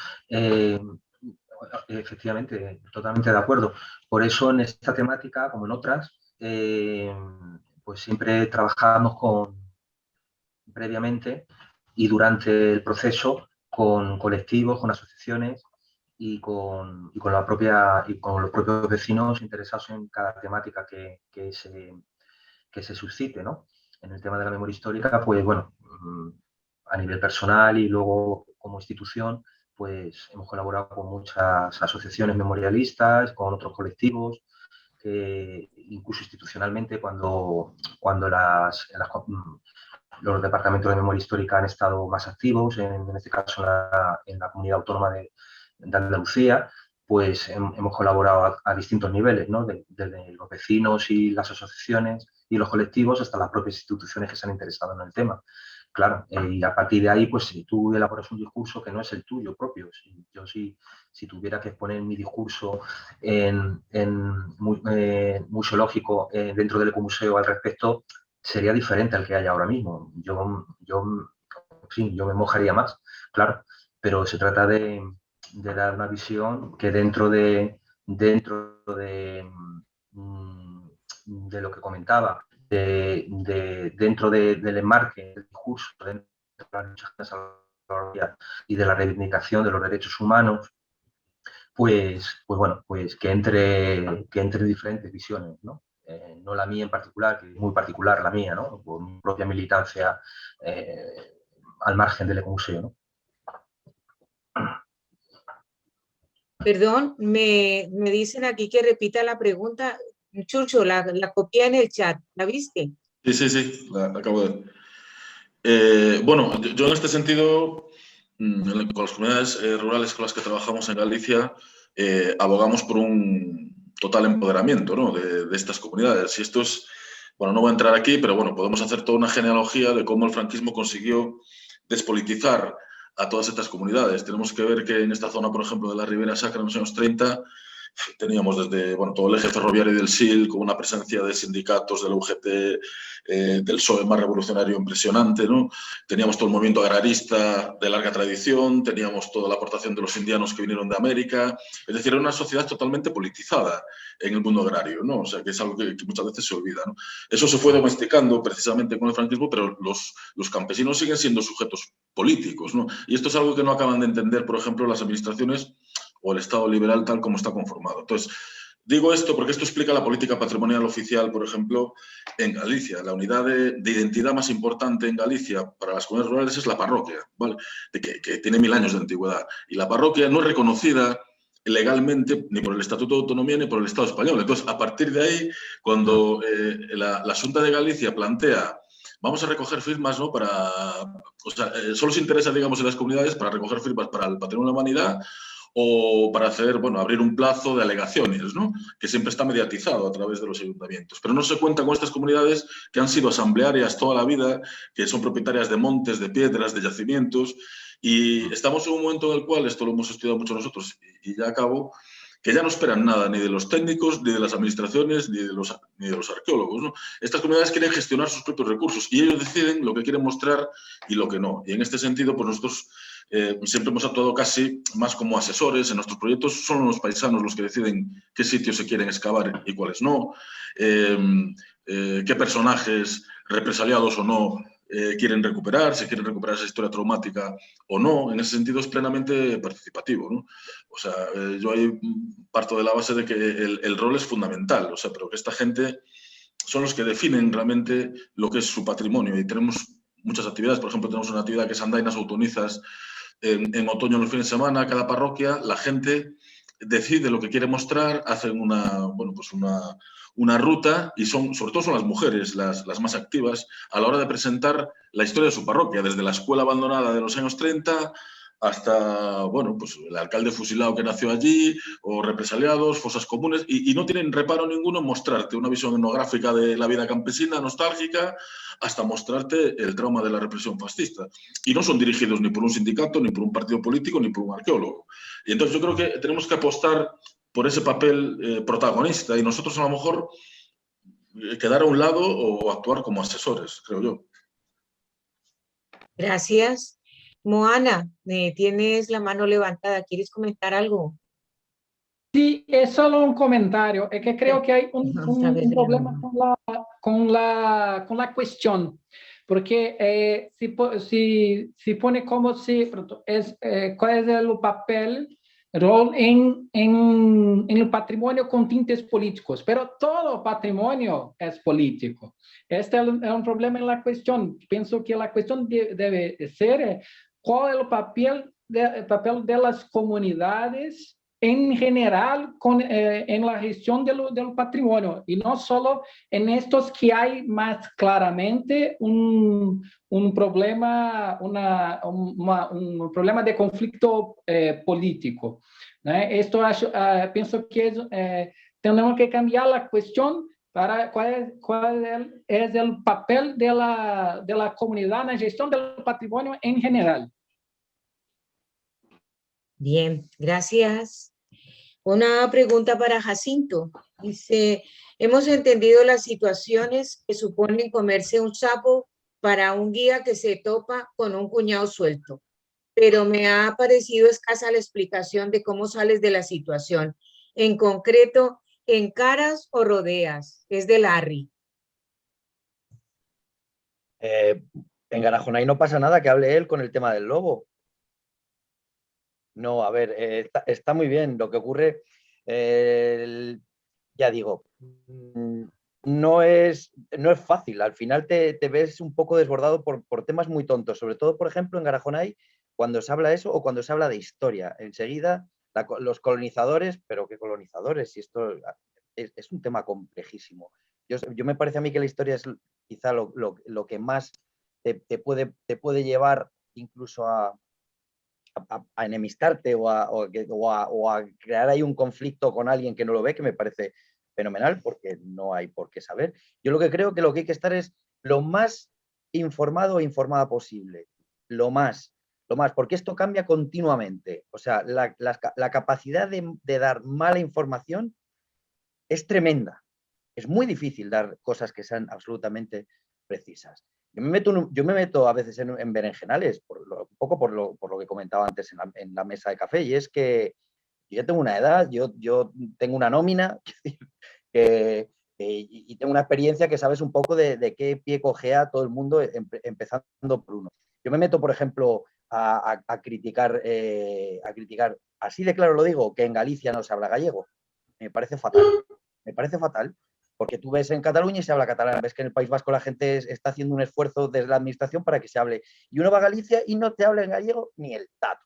efectivamente, totalmente de acuerdo. Por eso en esta temática, como en otras, pues siempre trabajamos previamente y durante el proceso con colectivos, con asociaciones y con los propios vecinos interesados en cada temática que se suscite, ¿no? En el tema de la memoria histórica, pues bueno, a nivel personal y luego como institución, pues hemos colaborado con muchas asociaciones memorialistas, con otros colectivos, incluso institucionalmente cuando los departamentos de memoria histórica han estado más activos, en este caso en la comunidad autónoma de Andalucía, pues hemos colaborado a distintos niveles, ¿no? Desde los vecinos y las asociaciones y los colectivos hasta las propias instituciones que se han interesado en el tema. Claro, y a partir de ahí, pues si tú elaboras un discurso que no es el tuyo propio, si tuviera que exponer mi discurso museológico dentro del ecomuseo al respecto, sería diferente al que hay ahora mismo. Yo me mojaría más, claro, pero se trata de dar una visión que dentro de lo que comentaba, dentro del enmarque del discurso, dentro de la lucha y de la reivindicación de los derechos humanos, pues que entre diferentes visiones, ¿no? No la mía en particular, que es muy particular la mía, ¿no? Por mi propia militancia al margen del ecomuseo, ¿no? Perdón, me dicen aquí que repita la pregunta. Chucho, la copié en el chat, ¿la viste? Sí, la acabo de ver. Bueno, yo en este sentido, con las comunidades rurales con las que trabajamos en Galicia, abogamos por un total empoderamiento, ¿no?, de estas comunidades. Y esto es, bueno, no voy a entrar aquí, pero bueno, podemos hacer toda una genealogía de cómo el franquismo consiguió despolitizar a todas estas comunidades. Tenemos que ver que en esta zona, por ejemplo, de la Ribera Sacra, en los años 30, teníamos desde, bueno, todo el eje ferroviario del SIL, con una presencia de sindicatos de la UGT, del PSOE más revolucionario impresionante, ¿no? Teníamos todo el movimiento agrarista de larga tradición, teníamos toda la aportación de los indianos que vinieron de América, es decir, era una sociedad totalmente politizada en el mundo agrario, ¿no? O sea, que es algo que muchas veces se olvida, ¿no? Eso se fue domesticando precisamente con el franquismo, pero los campesinos siguen siendo sujetos políticos, ¿no? Y esto es algo que no acaban de entender, por ejemplo, las administraciones o el Estado liberal tal como está conformado. Entonces, digo esto porque esto explica la política patrimonial oficial, por ejemplo, en Galicia. La unidad de identidad más importante en Galicia para las comunidades rurales es la parroquia, ¿vale? Que tiene 1000 años de antigüedad. Y la parroquia no es reconocida legalmente ni por el Estatuto de Autonomía ni por el Estado español. Entonces, a partir de ahí, cuando la Xunta de Galicia plantea vamos a recoger firmas, ¿no?, o sea, solo se interesa, digamos, en las comunidades para recoger firmas para el Patrimonio de la Humanidad o para hacer, bueno, abrir un plazo de alegaciones, ¿no?, que siempre está mediatizado a través de los ayuntamientos. Pero no se cuenta con estas comunidades que han sido asamblearias toda la vida, que son propietarias de montes, de piedras, de yacimientos, y estamos en un momento en el cual, esto lo hemos estudiado mucho nosotros, y ya acabo, que ya no esperan nada ni de los técnicos, ni de las administraciones, ni de los arqueólogos, ¿no? Estas comunidades quieren gestionar sus propios recursos y ellos deciden lo que quieren mostrar y lo que no. Y en este sentido, pues nosotros siempre hemos actuado casi más como asesores. En nuestros proyectos son los paisanos los que deciden qué sitios se quieren excavar y cuáles no, qué personajes, represaliados o no, quieren recuperar, si quieren recuperar esa historia traumática o no. En ese sentido es plenamente participativo, ¿no? O sea, yo ahí parto de la base de que el rol es fundamental, o sea, pero que esta gente son los que definen realmente lo que es su patrimonio y tenemos muchas actividades. Por ejemplo, tenemos una actividad que es andainas autonizas en otoño, en los fines de semana. Cada parroquia, la gente decide lo que quiere mostrar, hacen una ruta y sobre todo son las mujeres las más activas a la hora de presentar la historia de su parroquia, desde la escuela abandonada de los años 30 hasta, bueno, pues el alcalde fusilado que nació allí, o represaliados, fosas comunes, y no tienen reparo ninguno en mostrarte una visión etnográfica de la vida campesina, nostálgica, hasta mostrarte el trauma de la represión fascista. Y no son dirigidos ni por un sindicato, ni por un partido político, ni por un arqueólogo. Y entonces yo creo que tenemos que apostar por ese papel protagonista y nosotros a lo mejor quedar a un lado o actuar como asesores, creo yo. Gracias. Moana, tienes la mano levantada. ¿Quieres comentar algo? Sí, es solo un comentario. Es que creo que hay un problema con la cuestión. Porque si pone como si cuál es el papel, rol en el patrimonio con tintes políticos, pero todo patrimonio es político. Este es un problema en la cuestión. Pienso que la cuestión debe ser cuál es el papel de las comunidades en general en la gestión del patrimonio y no solo en estos que hay más claramente un problema, un problema de conflicto político. Esto pienso que tenemos que cambiar la cuestión para cuál es el papel de la comunidad en la gestión del patrimonio en general. Bien, gracias. Una pregunta para Jacinto. Dice, hemos entendido las situaciones que suponen comerse un sapo para un guía que se topa con un cuñado suelto, pero me ha parecido escasa la explicación de cómo sales de la situación. En concreto, ¿encaras o rodeas? Es de Larry. En Garajonay no pasa nada que hable él con el tema del lobo. No, a ver, está muy bien. Lo que ocurre, ya digo, no es fácil. Al final te ves un poco desbordado por temas muy tontos. Sobre todo, por ejemplo, en Garajonay, cuando se habla eso o cuando se habla de historia. Enseguida los colonizadores, pero ¿qué colonizadores? Y esto es un tema complejísimo. Yo me parece a mí que la historia es quizá lo que más te puede llevar incluso a enemistarte o a crear ahí un conflicto con alguien que no lo ve, que me parece fenomenal, porque no hay por qué saber. Yo lo que creo que lo que hay que estar es lo más informado e informada posible, lo más, porque esto cambia continuamente. O sea, la capacidad de dar mala información es tremenda. Es muy difícil dar cosas que sean absolutamente precisas. Yo me meto a veces en berenjenales, un poco por lo que comentaba antes en la mesa de café, y es que yo ya tengo una edad, yo tengo una nómina y tengo una experiencia que sabes un poco de qué pie cojea todo el mundo, empezando por uno. Yo me meto, por ejemplo, a criticar, así de claro lo digo, que en Galicia no se habla gallego. Me parece fatal, porque tú ves en Cataluña y se habla catalán, ves que en el País Vasco la gente está haciendo un esfuerzo desde la administración para que se hable, y uno va a Galicia y no te habla en gallego ni el tato,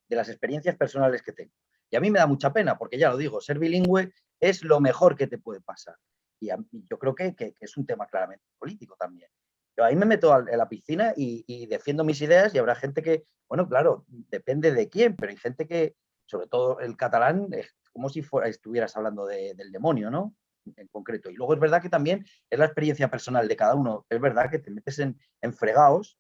de las experiencias personales que tengo. Y a mí me da mucha pena, porque ya lo digo, ser bilingüe es lo mejor que te puede pasar. Y yo creo que es un tema claramente político también. Yo ahí me meto en la piscina y defiendo mis ideas, y habrá gente que, bueno, claro, depende de quién, pero hay gente que, sobre todo el catalán, es como si estuvieras hablando del demonio, ¿no? En concreto. Y luego es verdad que también es la experiencia personal de cada uno. Es verdad que te metes en fregados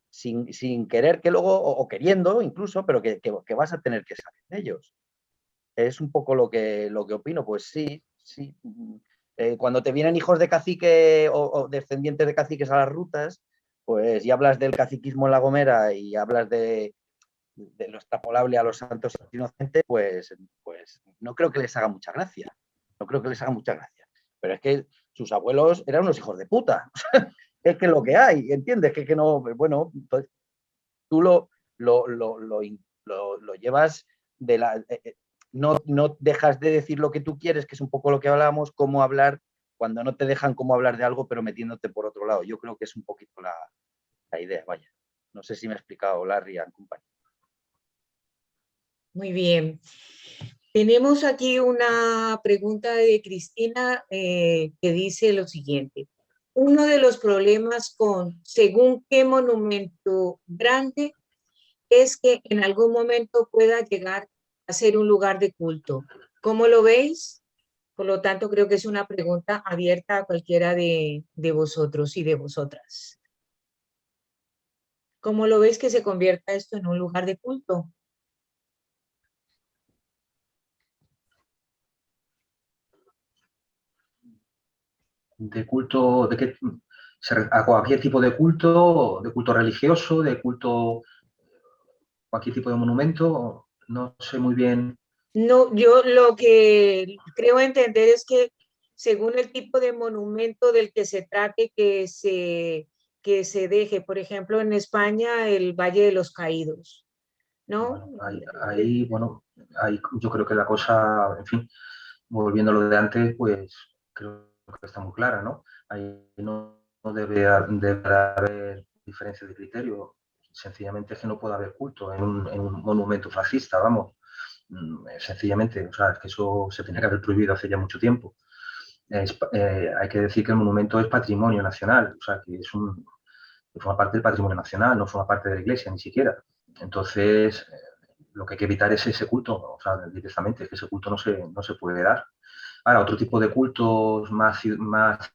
sin querer que luego, o queriendo incluso, pero que vas a tener que salir de ellos. Es un poco lo que opino. Pues sí. Cuando te vienen hijos de cacique o descendientes de caciques a las rutas, pues y hablas del caciquismo en La Gomera y hablas de lo extrapolable a los santos inocentes, pues no creo que les haga mucha gracia. Pero es que sus abuelos eran unos hijos de puta. Es que lo que hay, ¿entiendes? Que no, bueno, entonces, tú lo llevas de la... no dejas de decir lo que tú quieres, que es un poco lo que hablábamos, cómo hablar cuando no te dejan cómo hablar de algo, pero metiéndote por otro lado. Yo creo que es un poquito la idea, vaya. No sé si me ha explicado Larry and compañía. Muy bien. Tenemos aquí una pregunta de Cristina que dice lo siguiente. Uno de los problemas con según qué monumento grande es que en algún momento pueda llegar a ser un lugar de culto. ¿Cómo lo veis? Por lo tanto, creo que es una pregunta abierta a cualquiera de vosotros y de vosotras. ¿Cómo lo veis que se convierta esto en un lugar de culto? ¿De culto? ¿De qué? ¿A cualquier tipo de culto religioso, de culto, cualquier tipo de monumento? No sé muy bien. No, yo lo que creo entender es que según el tipo de monumento del que se trate, que se deje, por ejemplo, en España, el Valle de los Caídos, ¿no? Bueno, ahí yo creo que la cosa, en fin, volviendo a lo de antes, pues creo que está muy clara, ¿no? Ahí no debe haber diferencia de criterio. Sencillamente es que no puede haber culto en un monumento fascista, vamos. Sencillamente, o sea, es que eso se tenía que haber prohibido hace ya mucho tiempo. Hay que decir que el monumento es patrimonio nacional, o sea, que forma parte del patrimonio nacional, no forma parte de la Iglesia ni siquiera. Entonces, lo que hay que evitar es ese culto, o sea, directamente, es que ese culto no se puede dar. Ahora, otro tipo de cultos más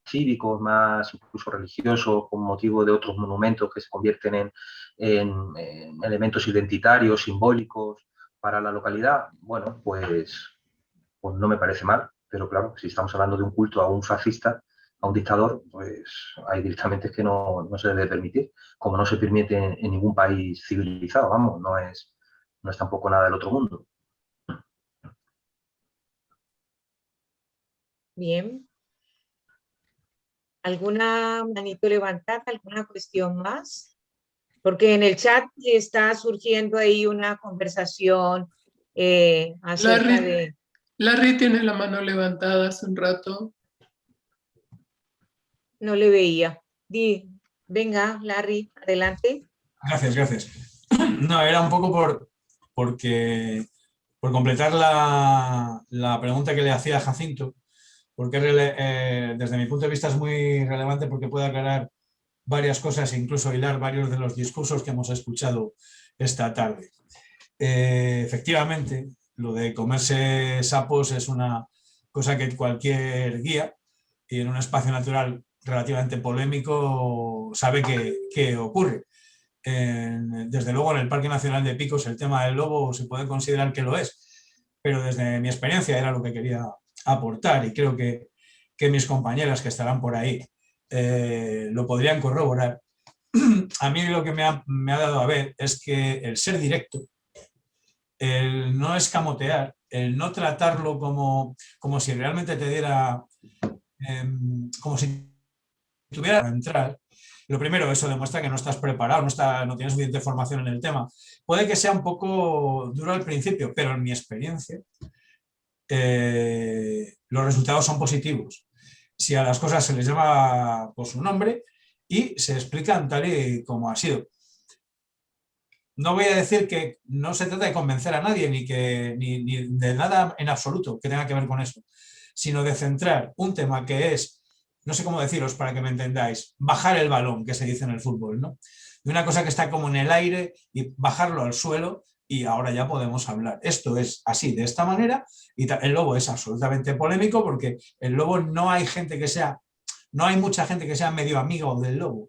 cívicos, más incluso religiosos, con motivo de otros monumentos que se convierten en elementos identitarios, simbólicos para la localidad, bueno, pues no me parece mal, pero claro, si estamos hablando de un culto a un fascista, a un dictador, pues hay directamente que no se debe permitir, como no se permite en ningún país civilizado, vamos, no es tampoco nada del otro mundo. Bien. ¿Alguna manito levantada? ¿Alguna cuestión más? Porque en el chat está surgiendo ahí una conversación acerca de... Larry tiene la mano levantada hace un rato. No le veía. Venga, Larry, adelante. Gracias. No, era un poco porque por completar la pregunta que le hacía a Jacinto, porque desde mi punto de vista es muy relevante porque puede aclarar varias cosas e incluso hilar varios de los discursos que hemos escuchado esta tarde. Efectivamente, lo de comerse sapos es una cosa que cualquier guía, y en un espacio natural relativamente polémico, sabe que ocurre. Desde luego en el Parque Nacional de Picos el tema del lobo se puede considerar que lo es, pero desde mi experiencia era lo que quería aportar y creo que mis compañeras que estarán por ahí lo podrían corroborar. A mí lo que me ha dado a ver es que el ser directo, el no escamotear, el no tratarlo como si realmente te diera, como si tuviera que entrar. Lo primero, eso demuestra que no estás preparado, no tienes suficiente formación en el tema. Puede que sea un poco duro al principio, pero en mi experiencia los resultados son positivos. Si a las cosas se les llama por su nombre y se explican tal y como ha sido. No voy a decir que no se trata de convencer a nadie ni de nada en absoluto que tenga que ver con eso, sino de centrar un tema que es, no sé cómo deciros para que me entendáis, bajar el balón, que se dice en el fútbol, ¿no? De una cosa que está como en el aire y bajarlo al suelo y ahora ya podemos hablar. Esto es así, de esta manera, y el lobo es absolutamente polémico porque el lobo no hay mucha gente que sea medio amigo del lobo.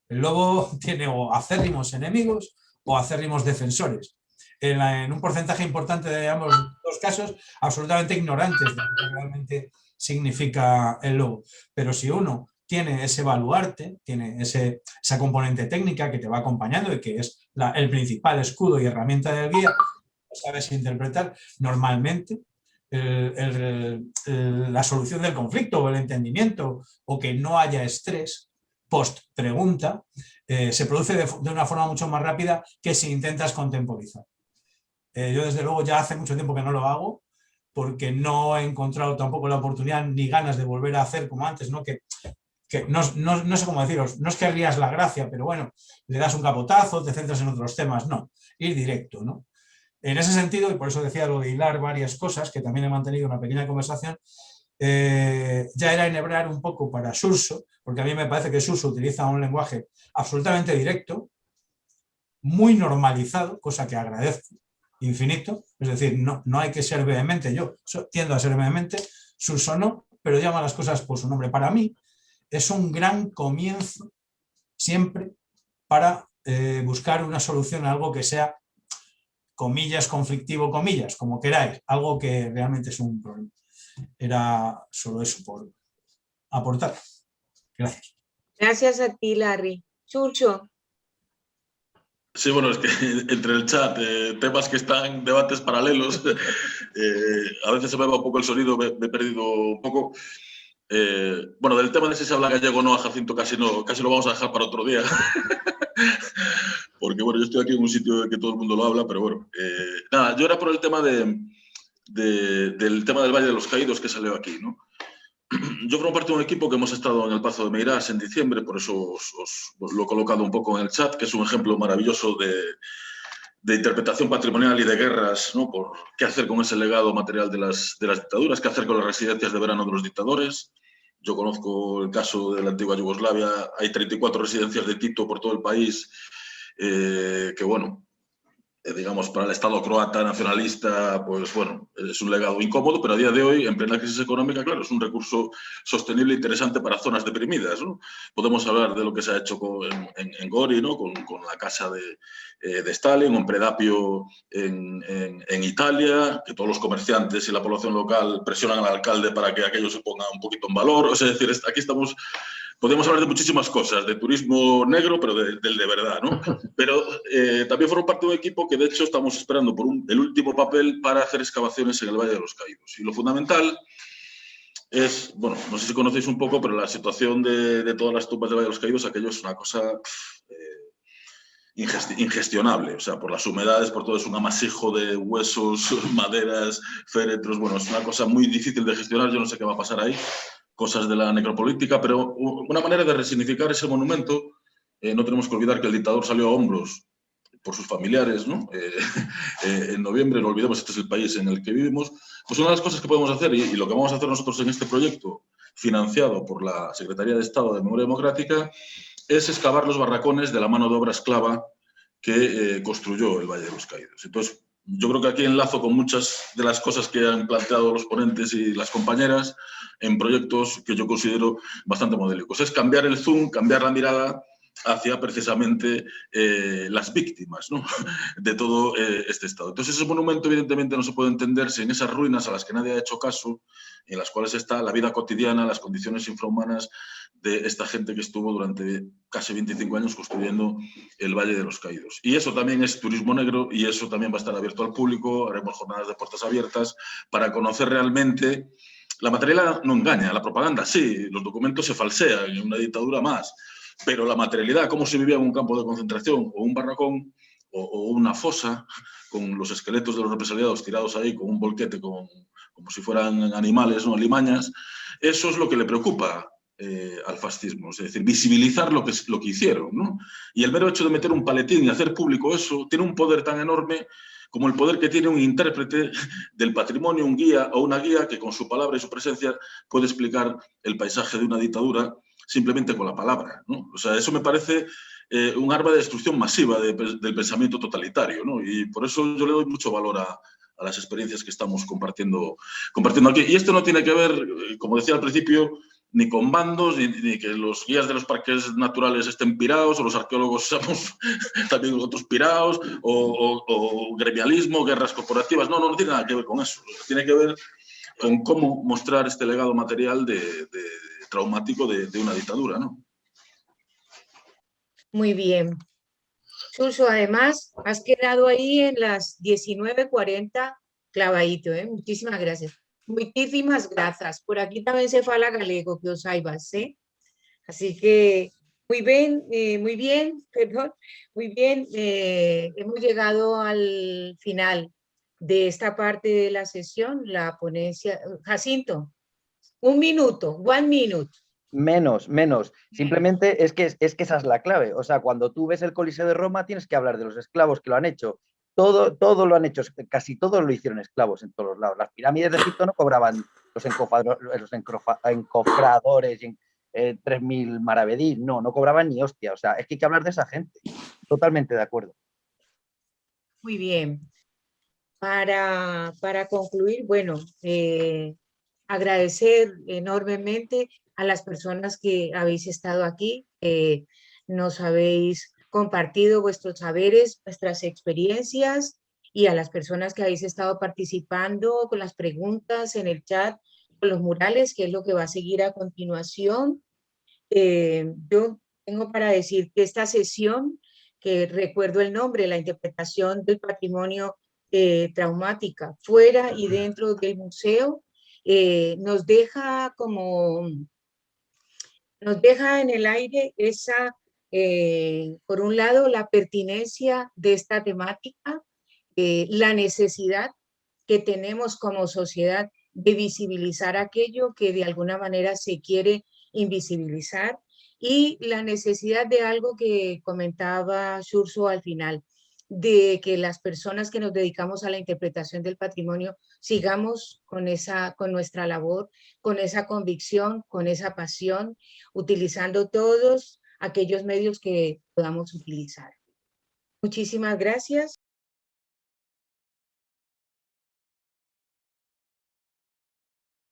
El lobo tiene o acérrimos enemigos o acérrimos defensores. En un porcentaje importante de ambos dos casos, absolutamente ignorantes de lo que realmente significa el lobo. Pero si uno tiene ese baluarte, tiene esa componente técnica que te va acompañando y que es el principal escudo y herramienta del guía, sabes interpretar normalmente la solución del conflicto o el entendimiento o que no haya estrés post pregunta, se produce de una forma mucho más rápida que si intentas contemporizar. Yo desde luego ya hace mucho tiempo que no lo hago porque no he encontrado tampoco la oportunidad ni ganas de volver a hacer como antes, ¿no? Que no sé cómo deciros, no es que rías la gracia, pero bueno, le das un capotazo, te centras en otros temas, no, ir directo, ¿no? En ese sentido, y por eso decía lo de hilar varias cosas, que también he mantenido una pequeña conversación, ya era enhebrar un poco para Suso, porque a mí me parece que Suso utiliza un lenguaje absolutamente directo, muy normalizado, cosa que agradezco infinito, es decir, no hay que ser vehemente, yo tiendo a ser vehemente, Suso no, pero llama las cosas por su nombre. Para mí es un gran comienzo siempre para buscar una solución a algo que sea, comillas, conflictivo, comillas, como queráis, algo que realmente es un problema. Era solo eso por aportar. Gracias. Gracias a ti, Larry. Chucho. Sí, bueno, es que entre el chat, temas que están, debates paralelos, a veces se me va un poco el sonido, me he perdido un poco. Bueno, del tema de si se habla gallego o no a Jacinto casi lo vamos a dejar para otro día. Porque, bueno, yo estoy aquí en un sitio que todo el mundo lo habla, pero bueno. Nada, yo era por el tema del tema del Valle de los Caídos que salió aquí, ¿no? Yo formo parte de un equipo que hemos estado en el Pazo de Meirás en diciembre, por eso os lo he colocado un poco en el chat, que es un ejemplo maravilloso de interpretación patrimonial y de guerras, ¿no? Por qué hacer con ese legado material de las dictaduras, qué hacer con las residencias de verano de los dictadores. Yo conozco el caso de la antigua Yugoslavia, hay 34 residencias de Tito por todo el país, que bueno, digamos, para el Estado croata nacionalista, pues bueno, es un legado incómodo, pero a día de hoy, en plena crisis económica, claro, es un recurso sostenible e interesante para zonas deprimidas, ¿no? Podemos hablar de lo que se ha hecho en Gori, ¿no? Con la casa de Stalin, o en Predapio en Italia, que todos los comerciantes y la población local presionan al alcalde para que aquello se ponga un poquito en valor. O sea, es decir, aquí estamos... Podemos hablar de muchísimas cosas, de turismo negro, pero del de verdad, ¿no? Pero también formo parte de un equipo que, de hecho, estamos esperando por el último papel para hacer excavaciones en el Valle de los Caídos. Y lo fundamental es, bueno, no sé si conocéis un poco, pero la situación de todas las tumbas del Valle de los Caídos, aquello es una cosa ingestionable. O sea, por las humedades, por todo, es un amasijo de huesos, maderas, féretros. Bueno, es una cosa muy difícil de gestionar. Yo no sé qué va a pasar ahí. Cosas de la necropolítica, pero una manera de resignificar ese monumento, no tenemos que olvidar que el dictador salió a hombros por sus familiares, ¿no? En noviembre, no olvidemos, este es el país en el que vivimos. Pues una de las cosas que podemos hacer, y lo que vamos a hacer nosotros en este proyecto, financiado por la Secretaría de Estado de Memoria Democrática, es excavar los barracones de la mano de obra esclava que construyó el Valle de los Caídos. Entonces, yo creo que aquí enlazo con muchas de las cosas que han planteado los ponentes y las compañeras en proyectos que yo considero bastante modélicos. Es cambiar el zoom, cambiar la mirada hacia precisamente las víctimas, ¿no? De todo este estado. Entonces, ese monumento evidentemente no se puede entender sin esas ruinas a las que nadie ha hecho caso, en las cuales está la vida cotidiana, las condiciones infrahumanas de esta gente que estuvo durante casi 25 años construyendo el Valle de los Caídos. Y eso también es turismo negro y eso también va a estar abierto al público, haremos jornadas de puertas abiertas para conocer realmente. La materialidad no engaña, la propaganda sí, los documentos se falsean, en una dictadura más, pero la materialidad, cómo se vivía en un campo de concentración o un barracón o una fosa con los esqueletos de los represaliados tirados ahí con un volquete como si fueran animales, no alimañas, eso es lo que le preocupa al fascismo, es decir, visibilizar lo que hicieron, ¿no? Y el mero hecho de meter un paletín y hacer público eso tiene un poder tan enorme como el poder que tiene un intérprete del patrimonio, un guía o una guía que con su palabra y su presencia puede explicar el paisaje de una dictadura simplemente con la palabra, ¿no? O sea, eso me parece un arma de destrucción masiva del pensamiento totalitario, ¿no? Y por eso yo le doy mucho valor a las experiencias que estamos compartiendo aquí. Y esto no tiene que ver, como decía al principio, ni con bandos, ni que los guías de los parques naturales estén pirados, o los arqueólogos seamos también nosotros pirados, o gremialismo, guerras corporativas. No tiene nada que ver con eso. Tiene que ver con cómo mostrar este legado material traumático de una dictadura, ¿no? Muy bien. Suso, además, has quedado ahí en las 19:40 clavadito, ¿eh? Muchísimas gracias. Muchísimas gracias. Por aquí también se fala galego, que os saibas, ¿eh? Así que, muy bien, perdón, muy bien. Hemos llegado al final de esta parte de la sesión, la ponencia. Jacinto, 1 minuto, 1 minute. Menos. Simplemente es que esa es la clave. O sea, cuando tú ves el Coliseo de Roma, tienes que hablar de los esclavos que lo han hecho. Todo lo han hecho, casi todo lo hicieron esclavos en todos los lados. Las pirámides de Egipto no cobraban los encofradores, 3.000 maravedís, no cobraban ni hostia. O sea, es que hay que hablar de esa gente. Totalmente de acuerdo. Muy bien. Para concluir, bueno, agradecer enormemente a las personas que habéis estado aquí, nos habéis compartido vuestros saberes, vuestras experiencias, y a las personas que habéis estado participando con las preguntas en el chat, con los murales, que es lo que va a seguir a continuación. Yo tengo para decir que esta sesión, que recuerdo el nombre, la interpretación del patrimonio traumática fuera y dentro del museo, nos deja en el aire esa, por un lado, la pertinencia de esta temática, la necesidad que tenemos como sociedad de visibilizar aquello que de alguna manera se quiere invisibilizar, y la necesidad de algo que comentaba Xurxo al final, de que las personas que nos dedicamos a la interpretación del patrimonio sigamos con nuestra labor, con esa convicción, con esa pasión, utilizando todos aquellos medios que podamos utilizar. Muchísimas gracias.